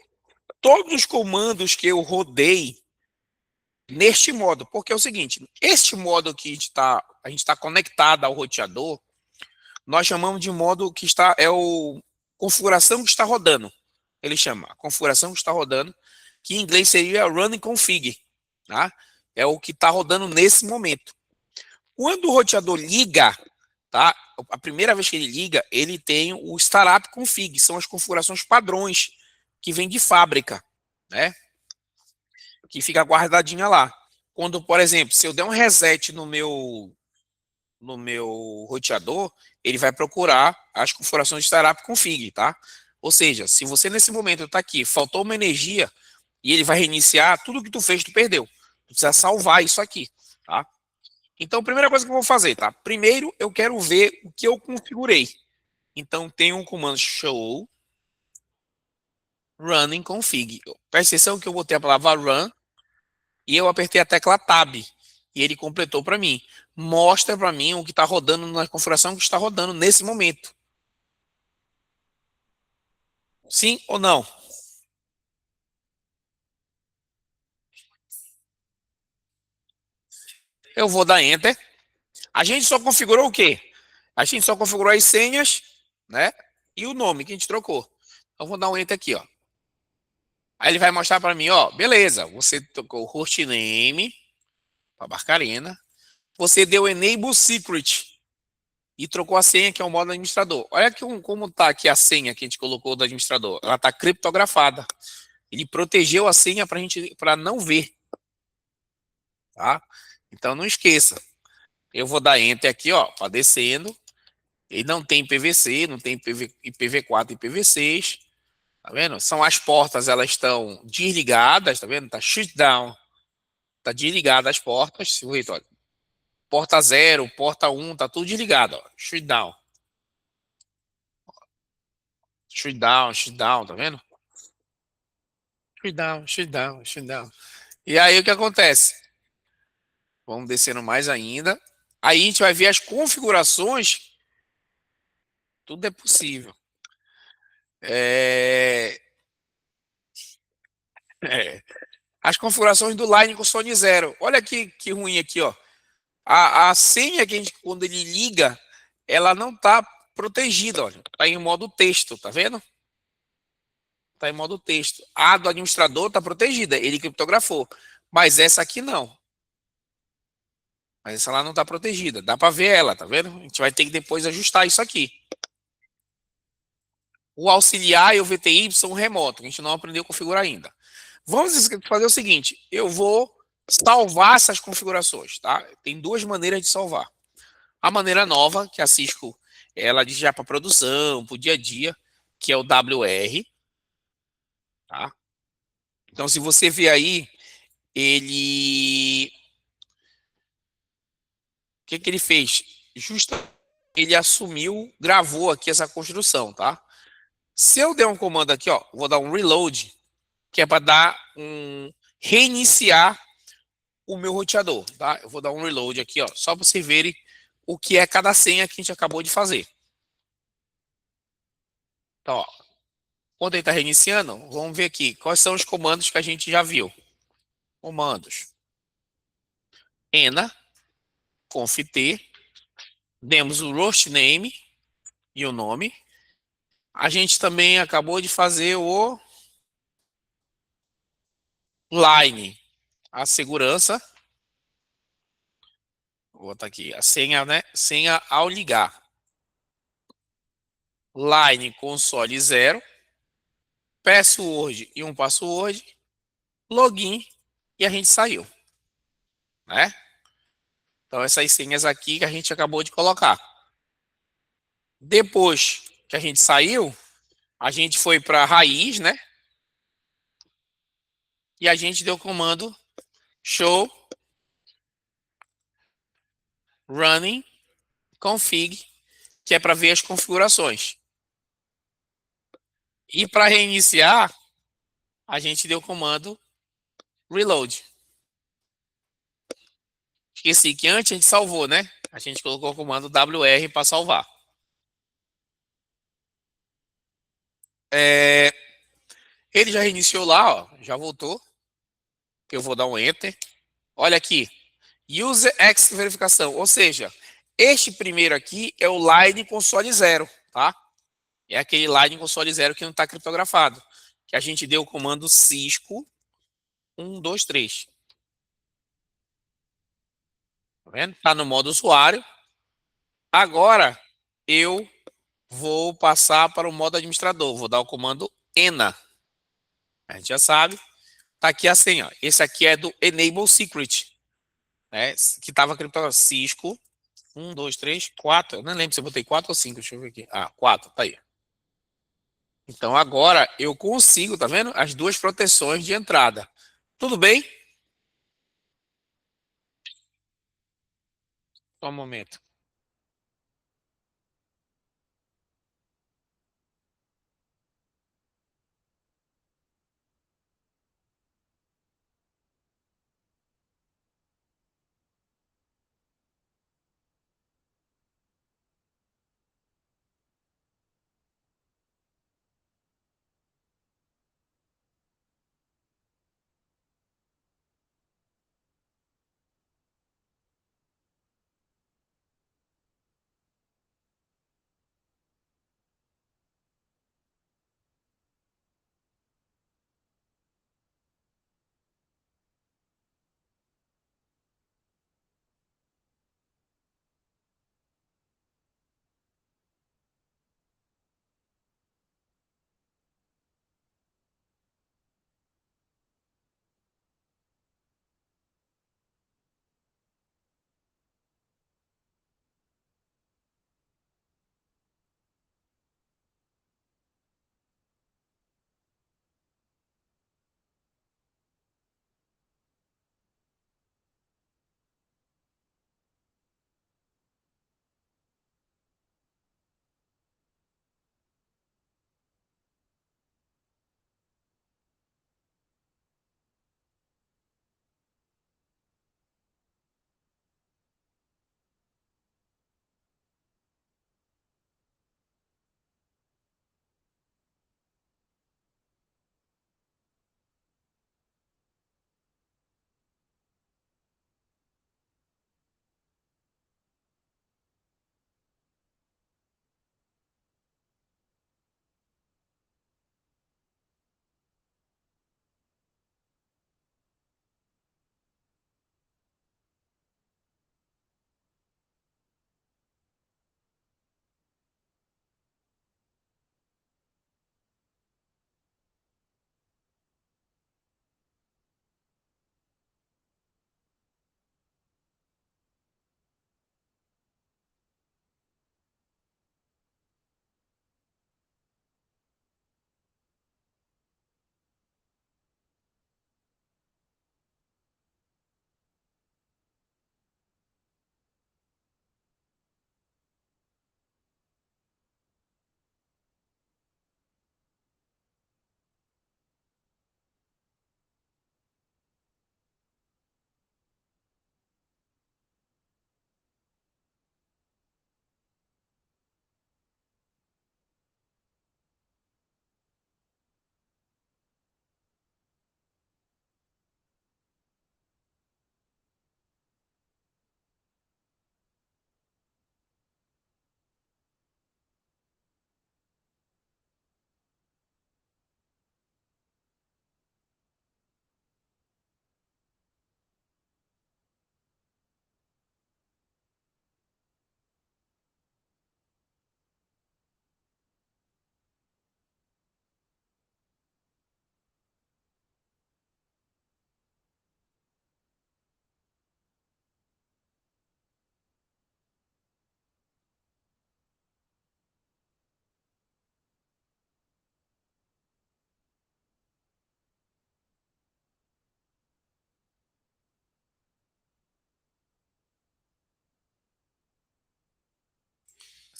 todos os comandos que eu rodei neste modo, porque é o seguinte, este modo que a gente tá conectado ao roteador, nós chamamos de modo que é o configuração que está rodando. Ele chama configuração que está rodando, que em inglês seria running config, tá? É o que está rodando nesse momento. Quando o roteador liga, tá? A primeira vez que ele liga, ele tem o startup config, são as configurações padrões que vem de fábrica, né? Que fica guardadinha lá. Quando, por exemplo, se eu der um reset no meu roteador, ele vai procurar as configurações de startup config, tá? Ou seja, se você nesse momento está aqui, faltou uma energia e ele vai reiniciar, tudo que tu fez, tu perdeu. Tu precisa salvar isso aqui, tá? Então, a primeira coisa que eu vou fazer, tá? Primeiro, eu quero ver o que eu configurei. Então, tem um comando show running config. Presta atenção que eu botei a palavra run e eu apertei a tecla tab. E ele completou para mim. Mostra para mim o que está rodando na configuração que está rodando nesse momento. Sim ou não? Eu vou dar Enter. A gente só configurou o quê? A gente só configurou as senhas, né? E o nome que a gente trocou. Então, vou dar um Enter aqui, ó. Aí ele vai mostrar para mim, ó, beleza, você tocou o hostname para Barcarena, você deu Enable Secret e trocou a senha, que é o modo administrador. Olha como está aqui a senha que a gente colocou do administrador. Ela está criptografada. Ele protegeu a senha para não ver, tá? Então não esqueça. Eu vou dar Enter aqui, ó, para descendo. Ele não tem PVC, não tem IPv4 e IPv6. Tá vendo? São as portas, elas estão desligadas, tá vendo? Tá shutdown. Tá desligada as portas. Olha, porta 0, porta 1, tá tudo desligado, ó. Shutdown. Shutdown, shutdown, tá vendo? Shutdown, shutdown, shutdown. E aí o que acontece? Vamos descendo mais ainda. Aí a gente vai ver as configurações. Tudo é possível. É... é. As configurações do Line com Sony Zero. Olha que ruim aqui, ó. A senha que a gente, quando ele liga, ela não tá protegida, olha. Tá em modo texto, tá vendo? está em modo texto. A do administrador está protegida, ele criptografou. Mas essa aqui não. Mas essa lá não está protegida. Dá para ver ela, tá vendo? A gente vai ter que depois ajustar isso aqui. O auxiliar e o VTI são remoto. A gente não aprendeu a configurar ainda. Vamos fazer o seguinte. Eu vou salvar essas configurações, tá? Tem duas maneiras de salvar. A maneira nova, que a Cisco ela diz já para produção, para o dia a dia, que é o WR, tá? Então, se você ver aí, ele. O que, que ele fez? Justo ele assumiu, gravou aqui essa construção, tá? Se eu der um comando aqui, ó, vou dar um reload, que é para dar um reiniciar o meu roteador, tá? Eu vou dar um reload aqui, ó, só para vocês verem o que é cada senha que a gente acabou de fazer. Então, ó, quando ele está reiniciando, vamos ver aqui quais são os comandos que a gente já viu. Comandos: ena, conft, demos o roast name e o nome. A gente também acabou de fazer o line, a segurança. Vou botar aqui a senha, né? Senha ao ligar. Line console 0, password e um password, login e a gente saiu, né? Então essas senhas aqui que a gente acabou de colocar. Depois que a gente saiu, a gente foi para a raiz, né? E a gente deu o comando show running config, que é para ver as configurações. E para reiniciar, a gente deu o comando reload. Esqueci que antes a gente salvou, né? A gente colocou o comando WR para salvar. É, ele já reiniciou lá, ó, já voltou. Eu vou dar um enter. Olha aqui, user X verificação, ou seja, este primeiro aqui é o line console 0, tá? É aquele line console 0 que não está criptografado, que a gente deu o comando Cisco 123. Tá vendo? Tá no modo usuário. Agora eu vou passar para o modo administrador. Vou dar o comando ENA. A gente já sabe. Tá aqui a senha. Esse aqui é do Enable Secret, né? Que estava criptografado. Cisco 1, 2, 3, 4. Eu não lembro se eu botei 4 ou 5. Deixa eu ver aqui. Ah, 4. Tá aí. Então agora eu consigo, tá vendo? As duas proteções de entrada. Tudo bem? Só um momento.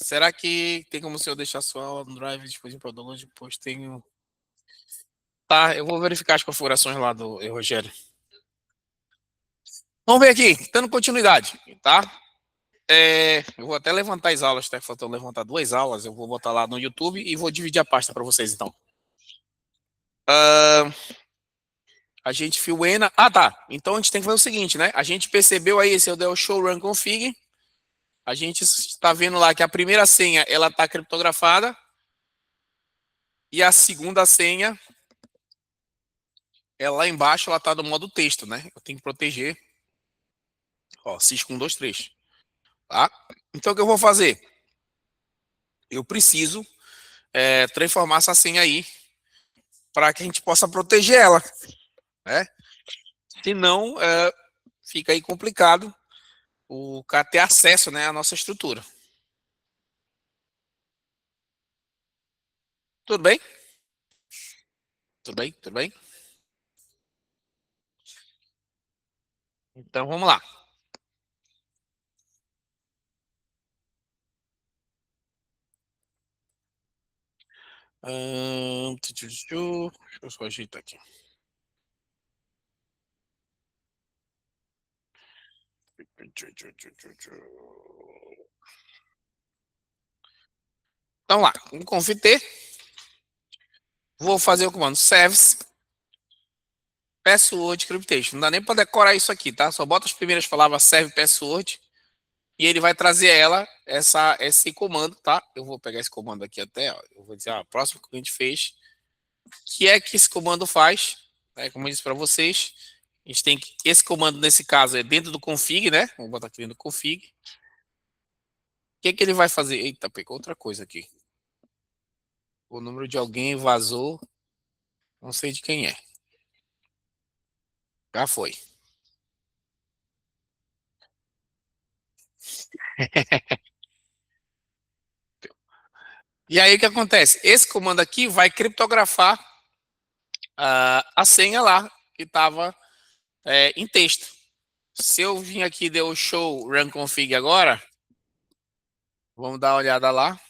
Será que tem como o senhor deixar sua OneDrive disponível para download? Depois tenho. Tá, eu vou verificar as configurações lá do Rogério. Vamos ver aqui, dando continuidade, tá? Eu vou até levantar as aulas, tá? Faltam levantar 2 aulas. Eu vou botar lá no YouTube e vou dividir a pasta para vocês, então. A gente viu o ENA. Ah, tá. Então a gente tem que fazer o seguinte, né? A gente percebeu aí, esse é o show run config. A gente está vendo lá que a primeira senha ela está criptografada e a segunda senha, ela lá embaixo, ela está no modo texto, né? Eu tenho que proteger. Ó, Cisco 123, tá? Então o que eu vou fazer? Eu preciso transformar essa senha aí para que a gente possa proteger ela, né? Senão, fica aí complicado o cara ter acesso, né, à nossa estrutura. Tudo bem? Tudo bem? Tudo bem? Então vamos lá. Deixa eu só ajeitar aqui. Então lá, em config vou fazer o comando service password cryptation. Não dá nem para decorar isso aqui, tá? Só bota as primeiras palavras serve password e ele vai trazer esse comando, tá? Eu vou pegar esse comando aqui até, ó. Eu vou dizer, próximo que a gente fez. Que é que esse comando faz? Como eu disse para vocês, a gente tem que esse comando nesse caso é dentro do config, né? Vamos botar aqui dentro do config. O que ele vai fazer? Eita, pegou outra coisa aqui. O número de alguém vazou, não sei de quem é. Já foi. E aí o que acontece? Esse comando aqui vai criptografar a senha lá que estava em texto. Se eu vim aqui e der o show run config agora, vamos dar uma olhada lá.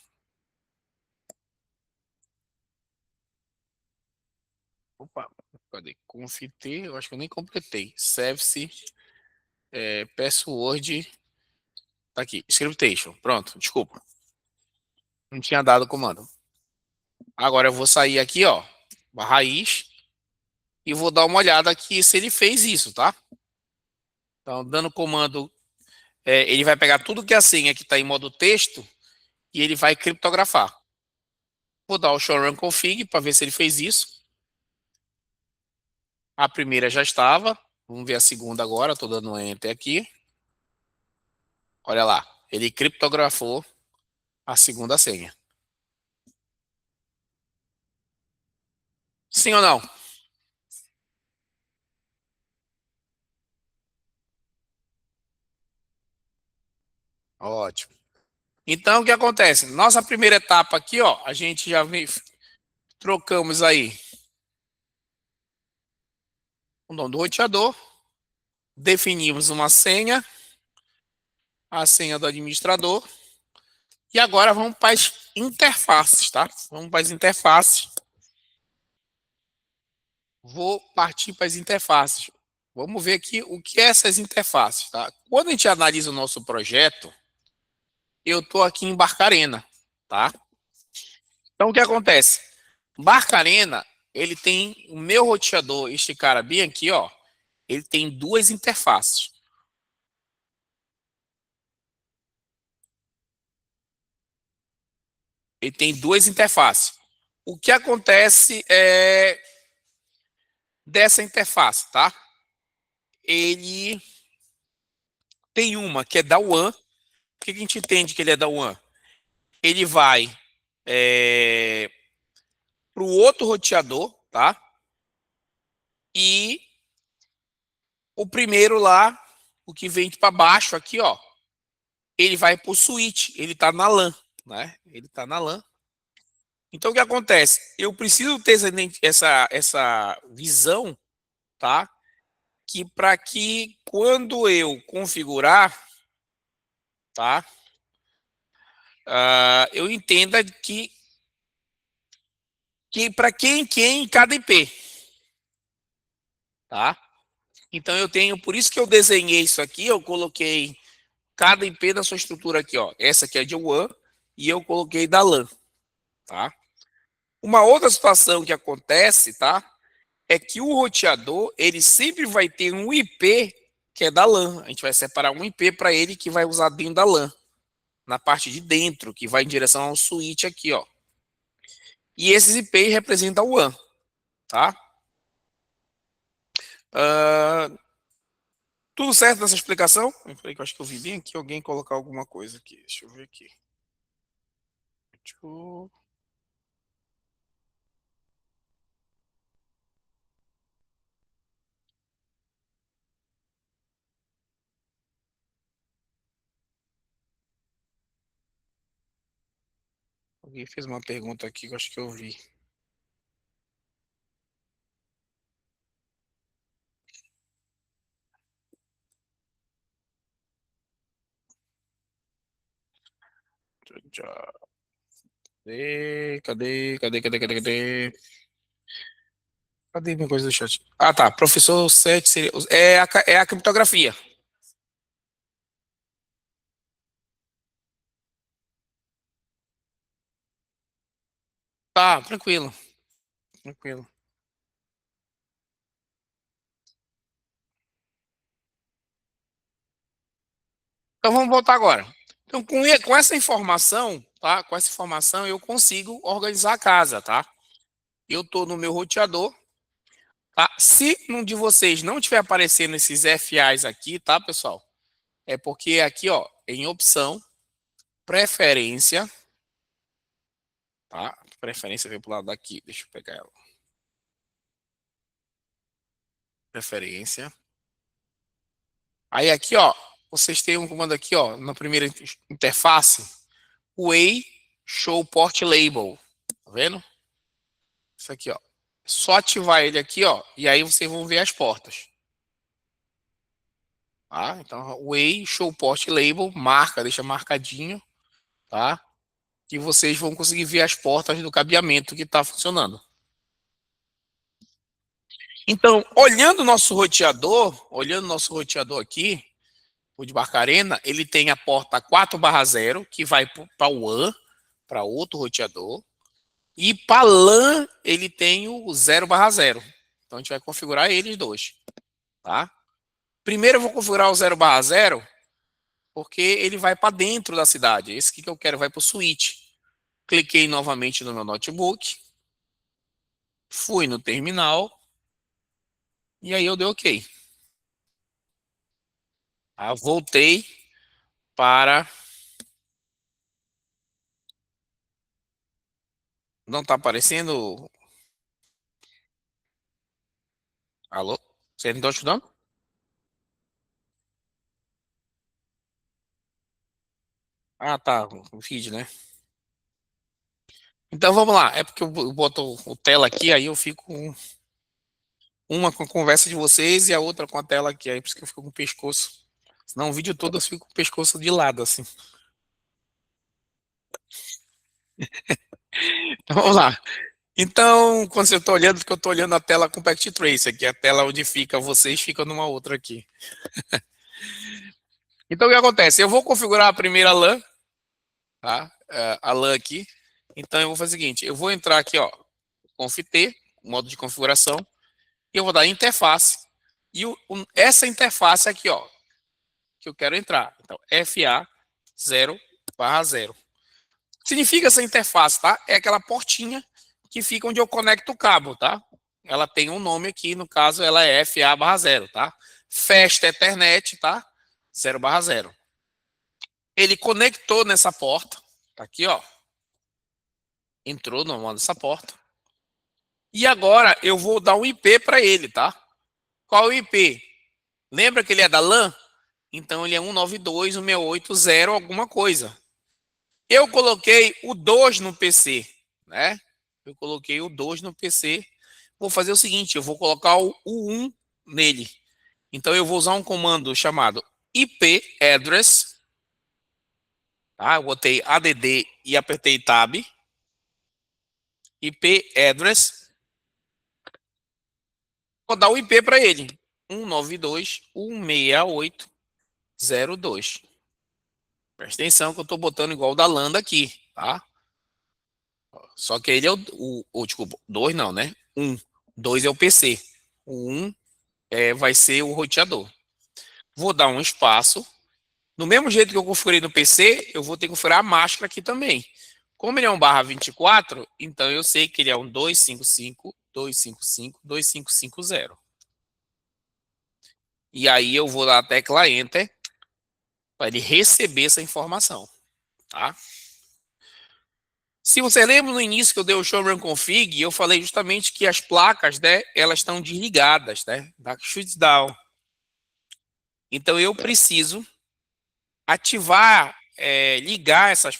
Opa, cadê? Config T, eu acho que eu nem completei. Service password. Tá aqui, scriptation. Pronto, desculpa. Não tinha dado o comando. Agora eu vou sair aqui, ó, raiz, e vou dar uma olhada aqui se ele fez isso, tá? Então, dando comando, ele vai pegar tudo que é a senha que está em modo texto e ele vai criptografar. Vou dar o show run config para ver se ele fez isso. A primeira já estava. Vamos ver a segunda agora. Estou dando um enter aqui. Olha lá, ele criptografou a segunda senha. Sim ou não? Ótimo. Então, o que acontece? Nossa primeira etapa aqui, ó, a gente já trocamos aí o nome do roteador, definimos uma senha, a senha do administrador, e agora vamos para as interfaces, tá? Vamos para as interfaces. Vou partir para as interfaces. Vamos ver aqui o que é essas interfaces, tá? Quando a gente analisa o nosso projeto, eu estou aqui em Barcarena, tá? Então, o que acontece? Barcarena, ele tem o meu roteador, este cara bem aqui, ó, ele tem duas interfaces. Ele tem duas interfaces. O que acontece dessa interface, tá? Ele tem uma que é da WAN. O que a gente entende que ele é da WAN? Ele vai para o outro roteador, tá? E o primeiro lá, o que vem para baixo aqui, ó, ele vai para o switch. Ele está na LAN, né? Ele está na LAN. Então, o que acontece? Eu preciso ter essa visão, tá? Que para que quando eu configurar, tá? eu entenda que para quem cada IP, tá? Então eu tenho, por isso que eu desenhei isso aqui, eu coloquei cada IP da sua estrutura aqui, ó. Essa aqui é de WAN e eu coloquei da LAN, tá? Uma outra situação que acontece, tá? É que o roteador, ele sempre vai ter um IP que é da LAN. A gente vai separar um IP para ele que vai usar dentro da LAN, na parte de dentro, que vai em direção ao switch aqui, ó. E esses IPs representam o WAN, tá? Uh, tudo certo nessa explicação? Peraí que eu acho que eu vi bem aqui alguém colocar alguma coisa aqui. Deixa eu ver aqui. Deixa eu... Alguém fez uma pergunta aqui que eu acho que eu vi. Cadê? Cadê minha coisa do chat? Ah, tá. Professor 7 seria... é a criptografia. Tá, tranquilo. Tranquilo. Então vamos voltar agora. Então, com essa informação, tá? Com essa informação, eu consigo organizar a casa, tá? Eu tô no meu roteador, tá? Se um de vocês não tiver aparecendo esses FAs aqui, tá, pessoal? É porque aqui, ó, em opção, preferência, tá? Preferência veio pro lado daqui. Deixa eu pegar ela. Preferência. Aí aqui, ó, vocês têm um comando aqui, ó, na primeira interface, Way Show Port Label. Tá vendo? Isso aqui, ó. Só ativar ele aqui, ó, e aí vocês vão ver as portas. Tá? Então, Way Show Port Label, marca, deixa marcadinho, tá? Que vocês vão conseguir ver as portas do cabeamento que está funcionando. Então, olhando o nosso roteador aqui, o de Barcarena, ele tem a porta 4/0, que vai para o WAN, para outro roteador. E para LAN, ele tem o 0/0. Então, a gente vai configurar eles dois. Tá? Primeiro, eu vou configurar o 0/0, porque ele vai para dentro da cidade. Esse que eu quero vai para o switch. Cliquei novamente no meu notebook. Fui no terminal. E aí eu dei OK. Voltei para... Não está aparecendo? Alô? Vocês não estão escutando? Ah, tá. O feed, né? Então vamos lá. É porque eu boto o tela aqui, aí eu fico com uma com a conversa de vocês e a outra com a tela aqui. Aí por isso que eu fico com o pescoço. Senão o vídeo todo eu fico com o pescoço de lado, assim. Então vamos lá. Então, quando você está olhando, porque eu estou olhando a tela Compact Tracer, que é a tela onde fica vocês, fica numa outra aqui. Então, o que acontece? Eu vou configurar a primeira LAN, tá? A LAN aqui. Então, eu vou fazer o seguinte: eu vou entrar aqui, ó, conft, modo de configuração, e eu vou dar interface. E essa interface aqui, ó, que eu quero entrar. Então, FA 0/0. Significa essa interface, tá? É aquela portinha que fica onde eu conecto o cabo, tá? Ela tem um nome aqui, no caso, ela é FA/0, tá? Fast Ethernet, tá? 0/0. Ele conectou nessa porta, tá aqui, ó. Entrou no modo dessa porta. E agora eu vou dar um IP para ele, tá? Qual é o IP? Lembra que ele é da LAN? Então ele é 192.168.0 alguma coisa. Eu coloquei o 2 no PC, né? Eu coloquei o 2 no PC. Vou fazer o seguinte, eu vou colocar o 1 nele. Então eu vou usar um comando chamado IP address, Tá? Eu botei ADD e apertei Tab. IP address. Vou dar o IP para ele. 192.168.0.2. Presta atenção que eu estou botando igual o da Lambda aqui, tá? Só que ele é desculpa, 2 não, né? 1. 2 é o PC. O 1 vai ser o roteador. Vou dar um espaço. Do mesmo jeito que eu configurei no PC, eu vou ter que configurar a máscara aqui também. Como ele é um /24, então eu sei que ele é um 255.255.255.0. E aí eu vou dar a tecla Enter para ele receber essa informação, tá? Se você lembra no início que eu dei o show run config, eu falei justamente que as placas, né, elas estão desligadas, né, da shutdown. Então eu preciso ativar, ligar essa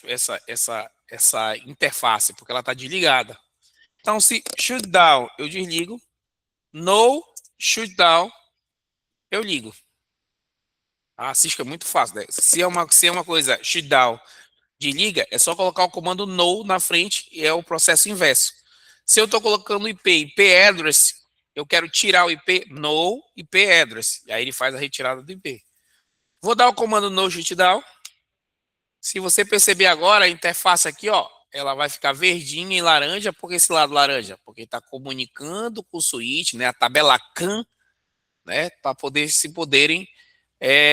interface, porque ela está desligada. Então se shutdown eu desligo, no shutdown eu ligo. A Cisco é muito fácil, né? Se é uma coisa shutdown de liga, é só colocar o comando no na frente e é o processo inverso. Se eu estou colocando IP address, eu quero tirar o IP no IP address. E aí ele faz a retirada do IP. Vou dar o comando no shutdown. Se você perceber agora, a interface aqui, ó, ela vai ficar verdinha e laranja. Por que esse lado laranja? Porque está comunicando com o switch, né, a tabela CAN, né, para poderem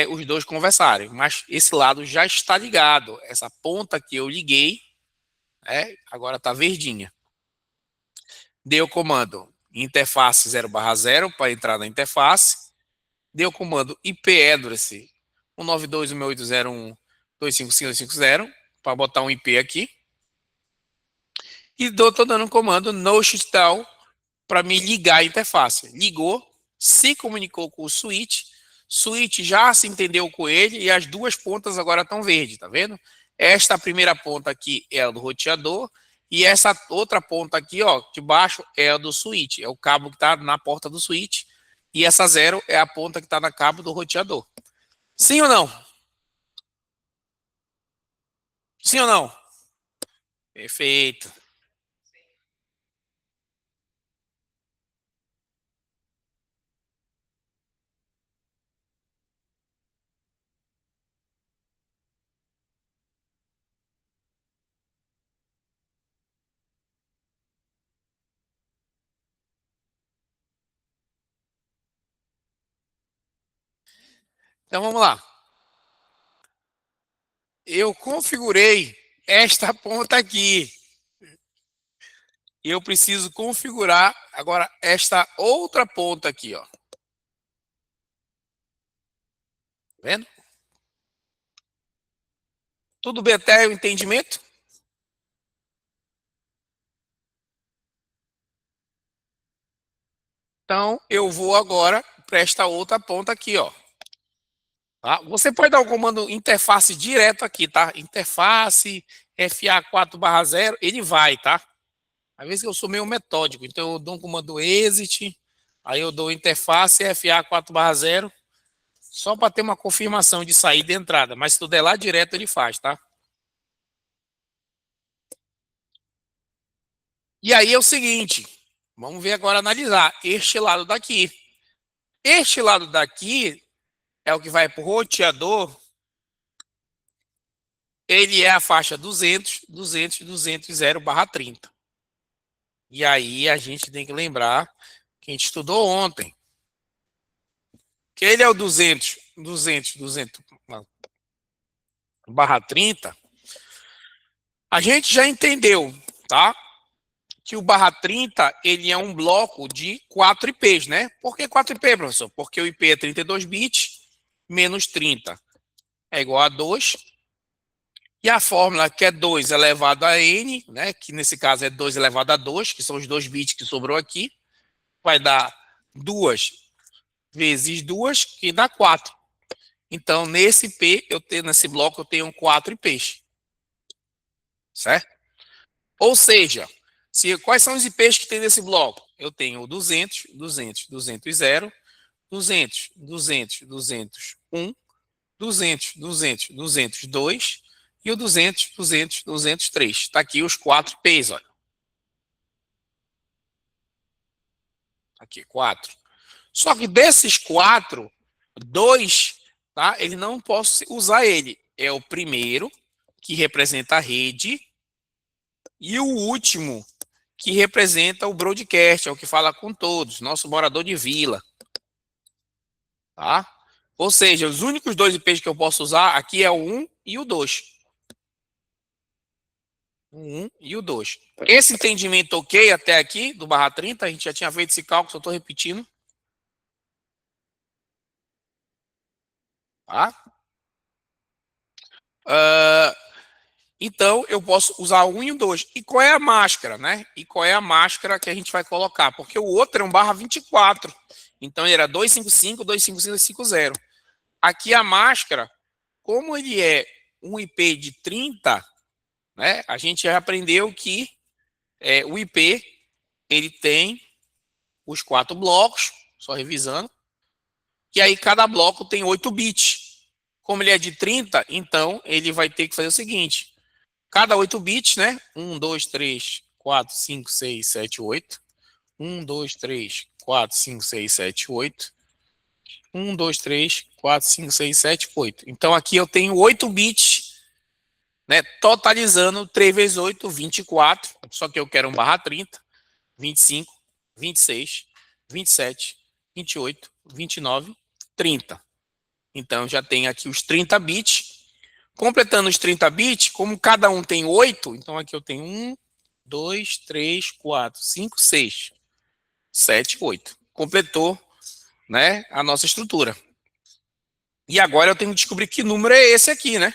os dois conversarem. Mas esse lado já está ligado. Essa ponta que eu liguei, agora está verdinha. Dei o comando interface 0/0 para entrar na interface. Dei o comando IP address 192.168.0.1.255.250 para botar um IP aqui. E estou dando um comando no shutdown para me ligar a interface. Ligou, se comunicou com o switch, switch já se entendeu com ele e as duas pontas agora estão verdes, tá vendo? Esta primeira ponta aqui é a do roteador e essa outra ponta aqui, ó, de baixo é a do switch, é o cabo que está na porta do switch e essa 0 é a ponta que está na cabo do roteador. Sim ou não? Sim ou não? Perfeito. Então vamos lá. Eu configurei esta ponta aqui. E eu preciso configurar agora esta outra ponta aqui, ó. Tá vendo? Tudo bem até o entendimento? Então, eu vou agora para esta outra ponta aqui, ó. Tá? Você pode dar o comando interface direto aqui, tá? Interface FA4/0, ele vai, tá? Às vezes eu sou meio metódico, então eu dou um comando exit, aí eu dou interface FA4/0, só para ter uma confirmação de saída e entrada, mas se tu der lá direto ele faz, tá? E aí é o seguinte, vamos ver agora, analisar este lado daqui. Este lado daqui é o que vai para o roteador, ele é a faixa 200, 200, 200, 0/30. E aí a gente tem que lembrar que a gente estudou ontem, que ele é o 200, 200, 200 barra 30, a gente já entendeu, tá? Que o /30 ele é um bloco de 4 IPs, né? Por que 4 IP, professor? Porque o IP é 32 bits menos 30 é igual a 2. E a fórmula que é 2 elevado a n, né? Que nesse caso é 2 elevado a 2, que são os 2 bits que sobrou aqui, vai dar 2 vezes 2, que dá 4. Então, nesse bloco, eu tenho 4 IPs. Certo? Ou seja, quais são os IPs que tem nesse bloco? Eu tenho 200, 200, 200, 0, 200, 200, 200, 1, 200, 200, 200, 2 e o 200, 200, 203. Está aqui os 4 IPs, olha. Aqui, 4. Só que desses 4, 2, tá? Ele não posso usar ele. É o primeiro, que representa a rede, e o último, que representa o broadcast, é o que fala com todos, nosso morador de vila. Tá? Ou seja, os únicos 2 IPs que eu posso usar aqui é o 1 e o 2. O 1 e o 2. Esse entendimento ok até aqui, do barra 30, a gente já tinha feito esse cálculo, só estou repetindo. Tá? Então, eu posso usar o 1 e o 2. E qual é a máscara, né? E qual é a máscara que a gente vai colocar? Porque o outro é um barra 24. Então, ele era 255, 255, 250. Aqui a máscara, como ele é um IP de 30, né? A gente já aprendeu que o IP ele tem os 4 blocos, só revisando, e aí cada bloco tem 8 bits. Como ele é de 30, então ele vai ter que fazer o seguinte: cada 8 bits, né? 1, 2, 3, 4, 5, 6, 7, 8. 1, 2, 3, 4, 5, 6, 7, 8. 1, 2, 3, 4, 5, 6, 7, 8. Então aqui eu tenho 8 bits, né? Totalizando 3 vezes 8, 24. Só que eu quero um barra 30, 25, 26, 27, 28, 29, 30. Então já tem aqui os 30 bits. Completando os 30 bits, como cada um tem 8, então aqui eu tenho 1, 2, 3, 4, 5, 6, 7, 8. Completou, né, a nossa estrutura. E agora eu tenho que descobrir que número é esse aqui, né?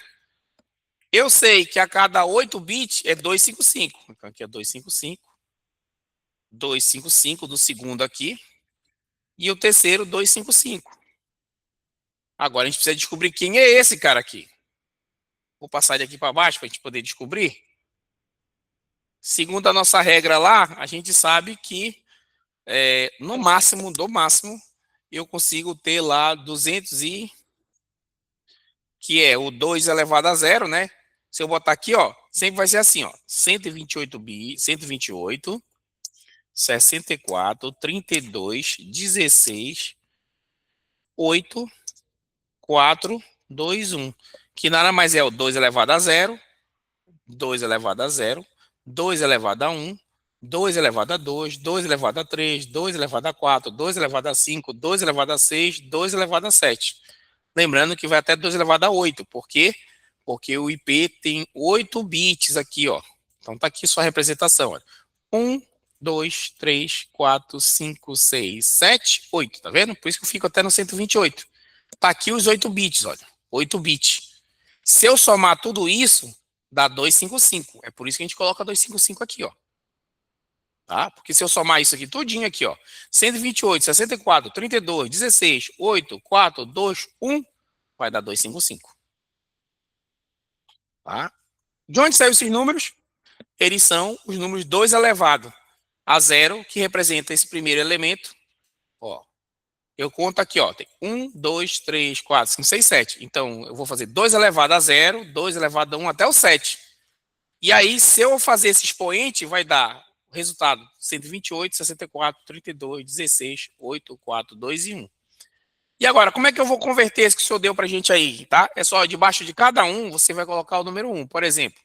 Eu sei que a cada 8 bits é 255. Então aqui é 255. 255 do segundo aqui. E o terceiro, 255. Agora a gente precisa descobrir quem é esse cara aqui. Vou passar ele aqui para baixo para a gente poder descobrir. Segundo a nossa regra lá, a gente sabe que no máximo, do máximo, eu consigo ter lá 200 que é o 2 elevado a zero, né? Se eu botar aqui, ó, sempre vai ser assim, ó, 128 128, 64, 32, 16, 8, 4, 2, 1, que nada mais é o 2 elevado a zero, 2 elevado a zero, 2 elevado a 1, 2 elevado a 2, 2 elevado a 3, 2 elevado a 4, 2 elevado a 5, 2 elevado a 6, 2 elevado a 7. Lembrando que vai até 2 elevado a 8. Por quê? Porque o IP tem 8 bits aqui, ó. Então tá aqui sua representação. Ó. 1, 2, 3, 4, 5, 6, 7, 8. Tá vendo? Por isso que eu fico até no 128. Tá aqui os 8 bits, olha. 8 bits. Se eu somar tudo isso, dá 255. É por isso que a gente coloca 255 aqui, ó. Tá? Porque se eu somar isso aqui tudinho aqui, ó, 128, 64, 32, 16, 8, 4, 2, 1, vai dar 255. Tá? De onde saem esses números? Eles são os números 2 elevado a zero, que representa esse primeiro elemento. Ó, eu conto aqui, ó, tem 1, 2, 3, 4, 5, 6, 7. Então, eu vou fazer 2 elevado a zero, 2 elevado a 1 até o 7. E aí, se eu fazer esse expoente, vai dar o resultado 128, 64, 32, 16, 8, 4, 2 e 1. E agora, como é que eu vou converter esse que o senhor deu para a gente aí, tá? É só debaixo de cada um, você vai colocar o número 1. Por exemplo,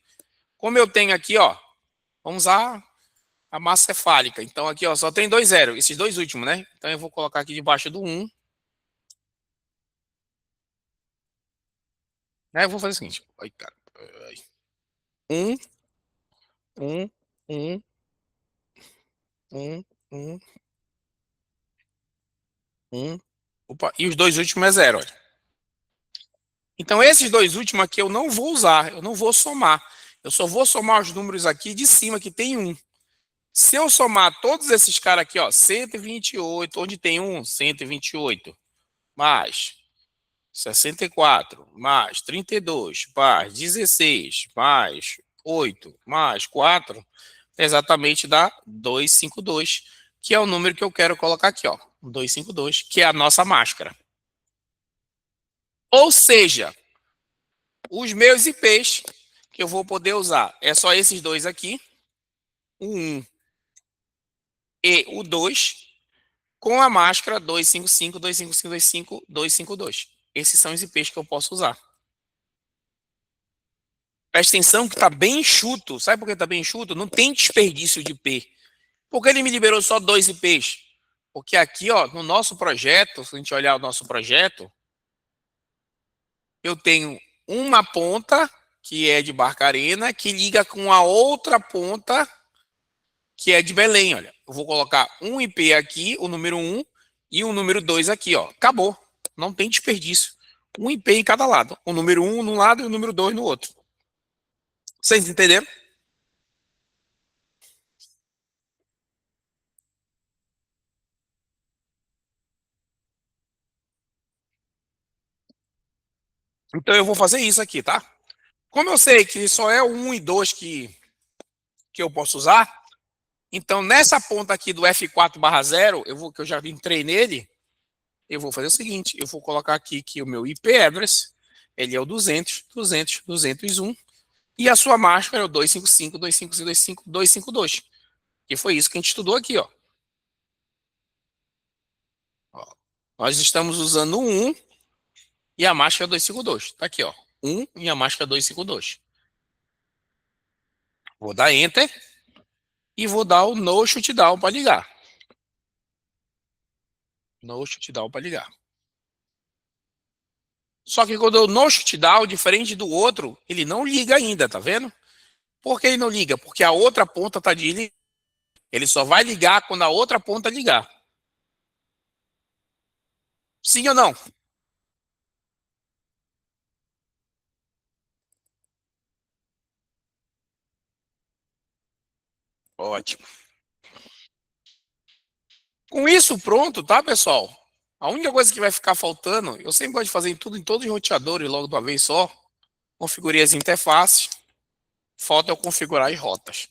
como eu tenho aqui, ó, vamos usar a massa cefálica. Então, aqui, ó, só tem 2 zeros, esses dois últimos, né? Então, eu vou colocar aqui debaixo do 1. Né? Eu vou fazer o seguinte. Ai, cara. 1, 1, 1, 1, 1, 1. Opa, e os dois últimos é 0, olha. Então, esses dois últimos aqui eu não vou usar, eu não vou somar. Eu só vou somar os números aqui de cima, que tem 1. Se eu somar todos esses caras aqui, ó, 128, onde tem 1, 128, mais 64, mais 32, mais 16, mais 8, mais 4, exatamente dá 252, que é o número que eu quero colocar aqui, ó, 252, que é a nossa máscara. Ou seja, os meus IPs eu vou poder usar. É só esses dois aqui, o 1 e o 2, com a máscara 255, 255, 255, 252. Esses são os IPs que eu posso usar. Presta atenção que está bem enxuto. Sabe por que está bem enxuto? Não tem desperdício de IP. Por que ele me liberou só 2 IPs? Porque aqui, ó, no nosso projeto, se a gente olhar o nosso projeto, eu tenho uma ponta, que é de Barcarena, que liga com a outra ponta, que é de Belém. Olha, eu vou colocar um IP aqui, o número 1, e o número 2 aqui, ó. Acabou. Não tem desperdício. Um IP em cada lado. O número 1 num lado e o número 2 no outro. Vocês entenderam? Então eu vou fazer isso aqui, tá? Como eu sei que só é o 1 e 2 que eu posso usar, então nessa ponta aqui do F4/0, que eu já entrei nele, eu vou fazer o seguinte, eu vou colocar aqui que o meu IP address, ele é o 200, 200, 201, e a sua máscara é o 255, 255, 255, 252, que foi isso que a gente estudou aqui, ó. Ó, nós estamos usando o 1 e a máscara 252. Tá aqui, ó. 1 e a máscara 252. Vou dar Enter e vou dar o No Shutdown para ligar. No Shutdown para ligar. Só que quando eu No Shutdown, diferente do outro, ele não liga ainda, tá vendo? Por que ele não liga? Porque a outra ponta tá de ligar. Ele só vai ligar quando a outra ponta ligar. Sim ou não? Ótimo. Com isso pronto, tá, pessoal? A única coisa que vai ficar faltando, eu sempre gosto de fazer tudo em todos os roteadores logo de uma vez só. Configurei as interfaces. Falta eu configurar as rotas.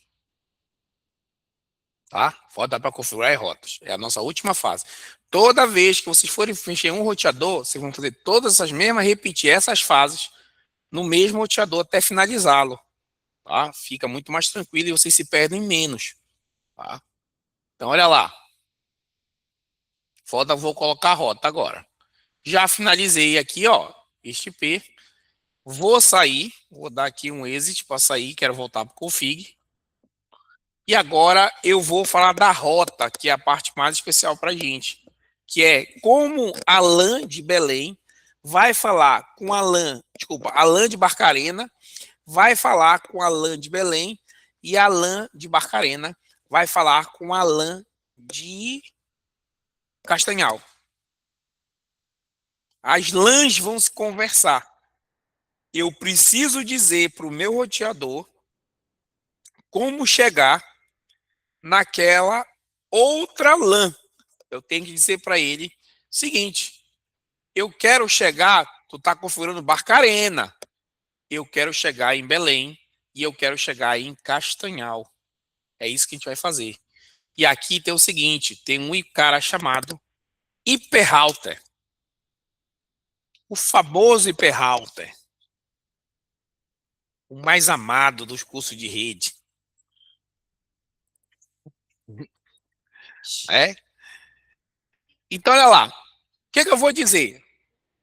Tá? Falta para configurar as rotas. É a nossa última fase. Toda vez que vocês forem mexer em um roteador, vocês vão fazer todas essas mesmas, repetir essas fases no mesmo roteador até finalizá-lo. Tá? Fica muito mais tranquilo e vocês se perdem menos. Tá? Então, olha lá. Vou colocar a rota agora. Já finalizei aqui, ó, este P. Vou sair, vou dar aqui um exit para sair, quero voltar para o config. E agora eu vou falar da rota, que é a parte mais especial para a gente, que é como a LAN de Belém vai falar com a LAN, desculpa, a LAN de Barcarena vai falar com a LAN de Belém e a LAN de Barcarena vai falar com a LAN de Castanhal. As LANs vão se conversar. Eu preciso dizer para o meu roteador como chegar naquela outra LAN. Eu tenho que dizer para ele seguinte: eu quero chegar, tu está configurando Barcarena, eu quero chegar em Belém e eu quero chegar em Castanhal. É isso que a gente vai fazer. E aqui tem o seguinte, tem um cara chamado Hyperrouter. O famoso Hyperrouter. O mais amado dos cursos de rede. É? Então, olha lá. O que eu vou dizer?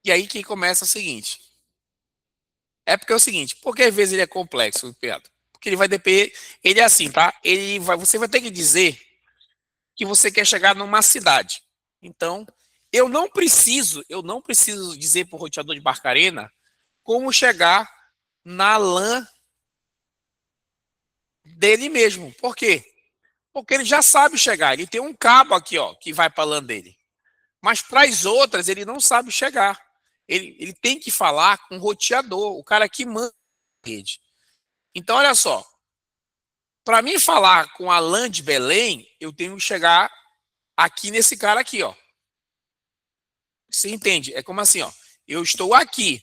E aí que começa o seguinte. É porque é o seguinte, porque às vezes ele é complexo, Pedro. Porque ele vai depender, ele é assim, tá? Você vai ter que dizer que você quer chegar numa cidade. Então, eu não preciso dizer para o roteador de Barcarena como chegar na LAN dele mesmo. Por quê? Porque ele já sabe chegar. Ele tem um cabo aqui, ó, que vai para a LAN dele. Mas para as outras, ele não sabe chegar. Ele tem que falar com o roteador, o cara que manda a rede. Então, olha só. Para mim falar com a LAN de Belém, eu tenho que chegar aqui nesse cara aqui, ó. Você entende? É como assim, ó. Eu estou aqui.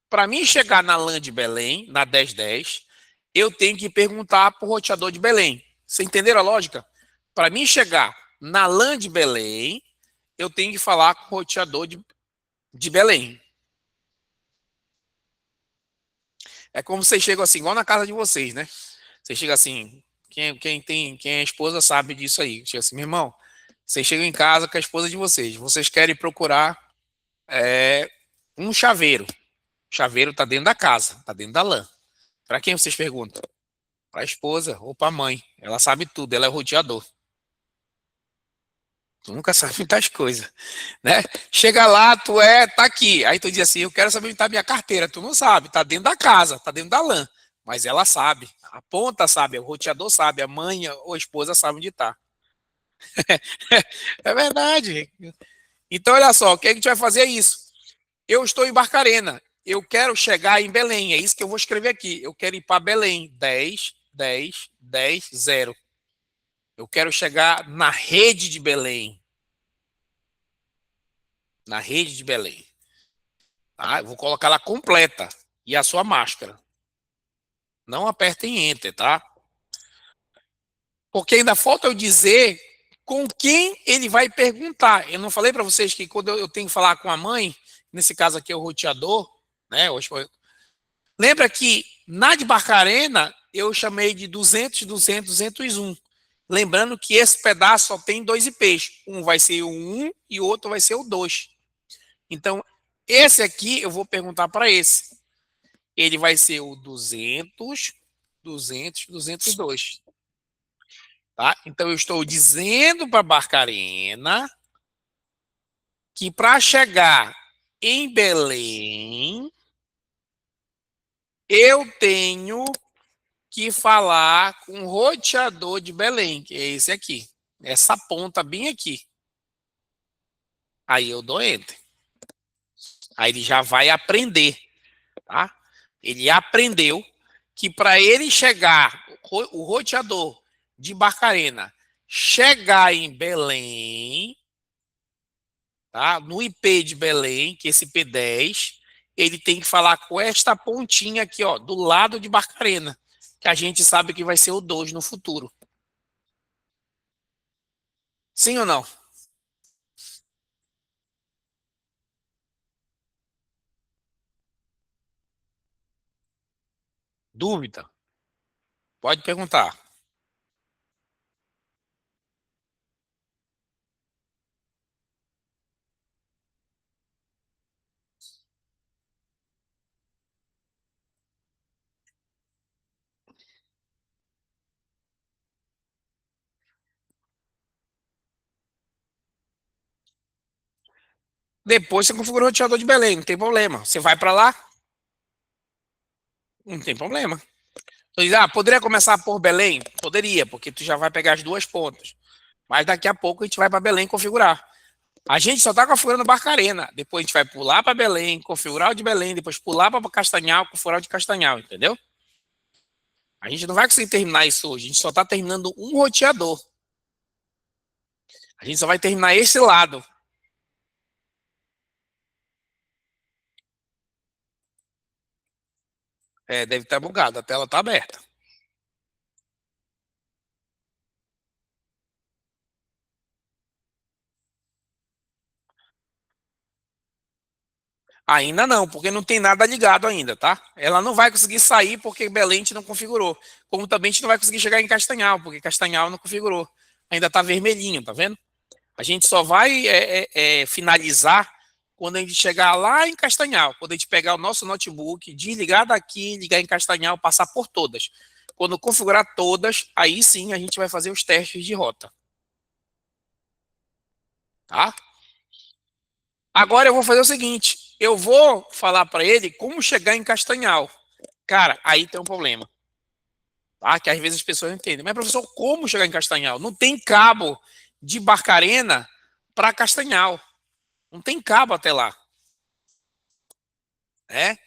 Para mim chegar na LAN de Belém, na 1010, eu tenho que perguntar para o roteador de Belém. Você entenderam a lógica? Para mim chegar na LAN de Belém, eu tenho que falar com o roteador de Belém. É como vocês chegam assim, igual na casa de vocês, né? Você chega assim, quem é esposa sabe disso aí. Chega assim, meu irmão, vocês chegam em casa com a esposa de vocês querem procurar é, um chaveiro. O chaveiro tá dentro da casa, tá dentro da lã. Para quem vocês perguntam? Para a esposa ou para a mãe. Ela sabe tudo, ela é o roteador. Tu nunca sabe muitas coisas, né? Chega lá, tá aqui. Aí tu diz assim, eu quero saber onde tá minha carteira. Tu não sabe, tá dentro da casa, tá dentro da lã. Mas ela sabe, a ponta sabe, o roteador sabe, a mãe ou a esposa sabe onde tá. É verdade. Então, olha só, o que a gente vai fazer é isso. Eu estou em Barcarena. Eu quero chegar em Belém. É isso que eu vou escrever aqui. Eu quero ir para Belém. 10, 10, 10, 0. Eu quero chegar na rede de Belém. Na rede de Belém. Tá? Eu vou colocar ela completa. E a sua máscara. Não apertem Enter, tá? Porque ainda falta eu dizer com quem ele vai perguntar. Eu não falei para vocês que quando eu tenho que falar com a mãe, nesse caso aqui é o roteador, né? Lembra que na de Barcarena eu chamei de 200, 200, 201. Lembrando que esse pedaço só tem dois IPs. Um vai ser o 1 e o outro vai ser o 2. Então, esse aqui eu vou perguntar para esse. Ele vai ser o 200, 200, 202. Tá? Então, eu estou dizendo para Barcarena que para chegar em Belém, eu tenho que falar com o roteador de Belém, que é esse aqui. Essa ponta bem aqui. Aí eu dou enter. Aí ele já vai aprender, tá? Ele aprendeu que para ele chegar, o roteador de Barcarena, chegar em Belém, tá? No IP de Belém, que é esse IP10, ele tem que falar com esta pontinha aqui, ó, do lado de Barcarena, que a gente sabe que vai ser o 2 no futuro. Sim ou não? Dúvida? Pode perguntar. Depois você configura o roteador de Belém, não tem problema. Você vai para lá, não tem problema. Você diz, poderia começar por Belém? Poderia, porque tu já vai pegar as duas pontas. Mas daqui a pouco a gente vai para Belém configurar. A gente só está configurando Barcarena. Depois a gente vai pular para Belém, configurar o de Belém, depois pular para Castanhal, configurar o de Castanhal, entendeu? A gente não vai conseguir terminar isso hoje. A gente só está terminando um roteador. A gente só vai terminar esse lado. É, deve estar bugado, a tela está aberta. Ainda não, porque não tem nada ligado ainda, tá? Ela não vai conseguir sair porque Belém a gente não configurou. Como também a gente não vai conseguir chegar em Castanhal, porque Castanhal não configurou. Ainda tá vermelhinho, tá vendo? A gente só vai finalizar quando a gente chegar lá em Castanhal. Quando a gente pegar o nosso notebook, desligar daqui, ligar em Castanhal, passar por todas. Quando configurar todas, aí sim a gente vai fazer os testes de rota, tá? Agora eu vou fazer o seguinte, eu vou falar para ele como chegar em Castanhal. Cara, aí tem um problema, tá? Que às vezes as pessoas não entendem. Mas, professor, como chegar em Castanhal? Não tem cabo de Barcarena para Castanhal. Não tem cabo até lá, né?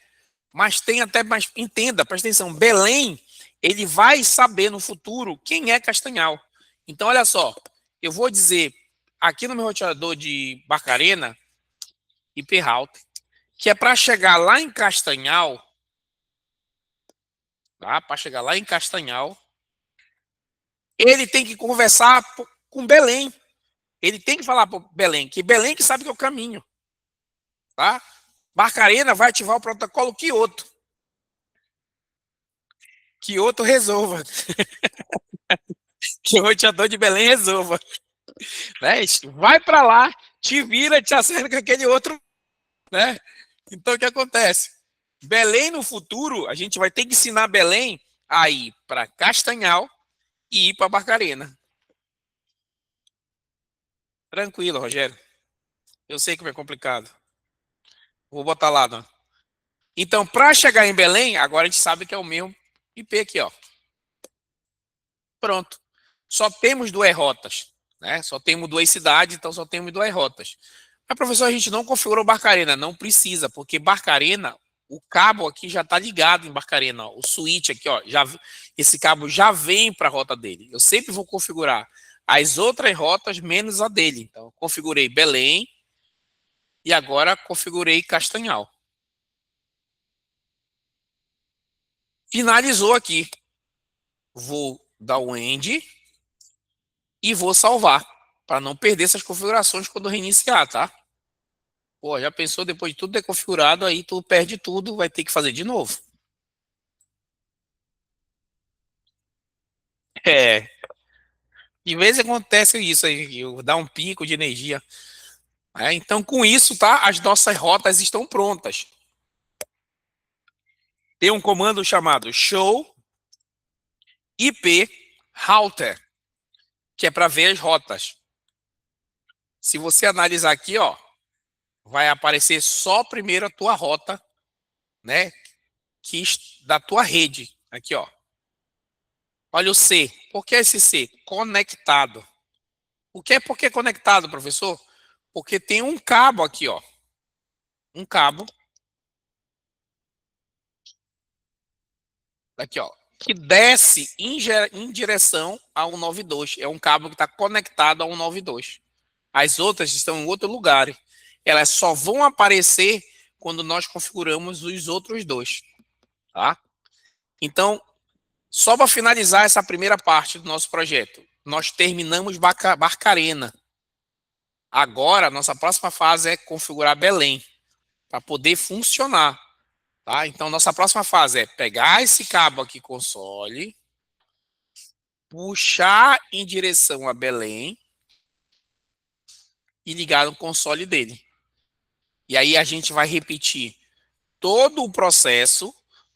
Mas tem até, mas entenda, presta atenção, Belém, ele vai saber no futuro quem é Castanhal. Então, olha só, eu vou dizer aqui no meu roteador de Barcarena, IP Route, que é para chegar lá em Castanhal, tá? Para chegar lá em Castanhal, ele tem que conversar com Belém. Ele tem que falar para Belém, que Belém que sabe que é o caminho, tá? Barcarena vai ativar o protocolo que outro. Que outro resolva. Que o roteador de Belém resolva. Né? Vai para lá, te vira, te acerta com aquele outro, né? Então o que acontece? Belém no futuro, a gente vai ter que ensinar Belém a ir para Castanhal e ir para Barcarena. Tranquilo, Rogério. Eu sei que é complicado. Vou botar lá, não. Então, para chegar em Belém, agora a gente sabe que é o mesmo IP aqui, ó. Pronto. Só temos duas rotas, né? Só temos duas cidades, então só temos duas rotas. Mas, professor, a gente não configurou Barcarena. Não precisa, porque Barcarena, o cabo aqui já está ligado em Barcarena. Ó. O switch aqui, ó, esse cabo já vem para a rota dele. Eu sempre vou configurar as outras rotas menos a dele. Então, eu configurei Belém e agora configurei Castanhal. Finalizou aqui. Vou dar o end e vou salvar, para não perder essas configurações quando reiniciar, tá? Pô, já pensou depois de tudo ter configurado, aí tu perde tudo, vai ter que fazer de novo. É, de vez acontece isso aí, dá um pico de energia. É, então, com isso, tá? As nossas rotas estão prontas. Tem um comando chamado show IP router, que é para ver as rotas. Se você analisar aqui, ó, vai aparecer só primeiro a tua rota, né? Que da tua rede. Aqui, ó. Olha o C. Por que esse C? Conectado. O que é por que conectado, professor? Porque tem um cabo aqui, ó. Um cabo. Aqui, ó. Que desce em direção ao 192. É um cabo que está conectado ao 192. As outras estão em outro lugar. Elas só vão aparecer quando nós configuramos os outros dois. Tá? Então, só para finalizar essa primeira parte do nosso projeto, nós terminamos Barcarena. Agora, a nossa próxima fase é configurar Belém, para poder funcionar. Tá? Então, nossa próxima fase é pegar esse cabo aqui console, puxar em direção a Belém e ligar no console dele. E aí a gente vai repetir todo o processo,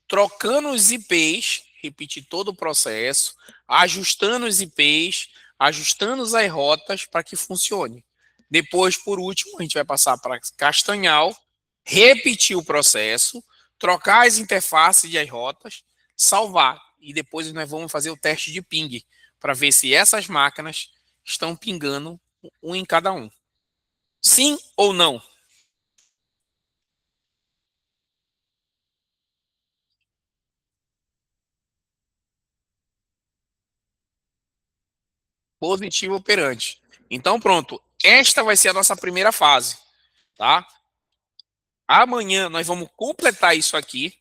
trocando os IPs, repetir todo o processo, ajustando os IPs, ajustando as rotas para que funcione. Depois, por último, a gente vai passar para Castanhal, repetir o processo, trocar as interfaces de as rotas, salvar. E depois nós vamos fazer o teste de ping para ver se essas máquinas estão pingando um em cada um. Sim ou não? Positivo operante. Então, pronto. Esta vai ser a nossa primeira fase, tá? Amanhã nós vamos completar isso aqui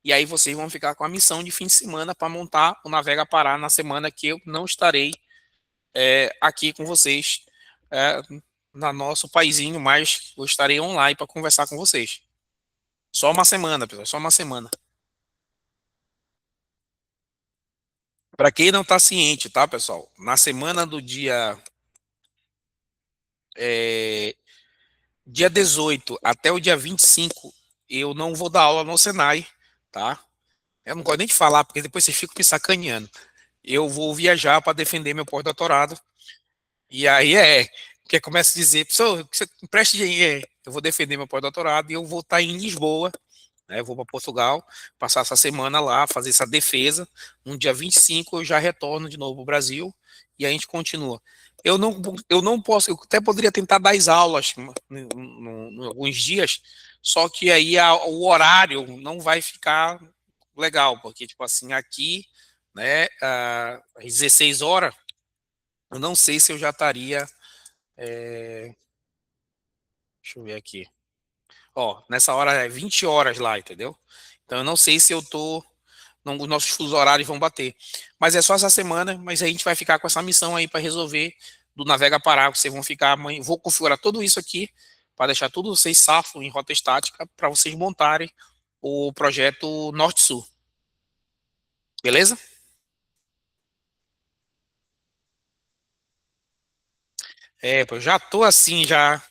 e aí vocês vão ficar com a missão de fim de semana para montar o Navega Pará na semana que eu não estarei aqui com vocês é, no nosso paizinho, mas eu estarei online para conversar com vocês. Só uma semana, pessoal, só uma semana. Para quem não está ciente, tá, pessoal? Na semana do é, dia 18 até o dia 25, eu não vou dar aula no Senai, tá? Eu não gosto nem de falar, porque depois vocês ficam me sacaneando. Eu vou viajar para defender meu pós-doutorado. E aí porque começa a dizer, professor, você empreste dinheiro. Eu vou defender meu pós-doutorado e eu vou estar em Lisboa, né? Eu vou para Portugal, passar essa semana lá, fazer essa defesa. No dia 25 eu já retorno de novo para o Brasil e a gente continua. Eu não posso, eu até poderia tentar dar as aulas em alguns dias, só que aí o horário não vai ficar legal, porque, tipo assim, aqui, né, às 16 horas, eu não sei se eu já estaria. Deixa eu ver aqui. Ó, nessa hora é 20 horas lá, entendeu? Então eu não sei se eu tô. Não, os nossos fusos horários vão bater. Mas é só essa semana, mas a gente vai ficar com essa missão aí para resolver do Navega Pará. Vocês vão ficar. Vou configurar tudo isso aqui para deixar tudo vocês safo em rota estática para vocês montarem o projeto Norte-Sul. Beleza? É, pô, eu já tô assim, já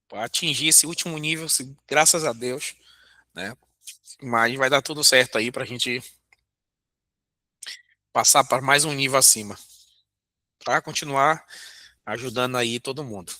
pra atingir esse último nível, graças a Deus, né? Mas vai dar tudo certo aí pra gente passar para mais um nível acima, pra continuar ajudando aí todo mundo.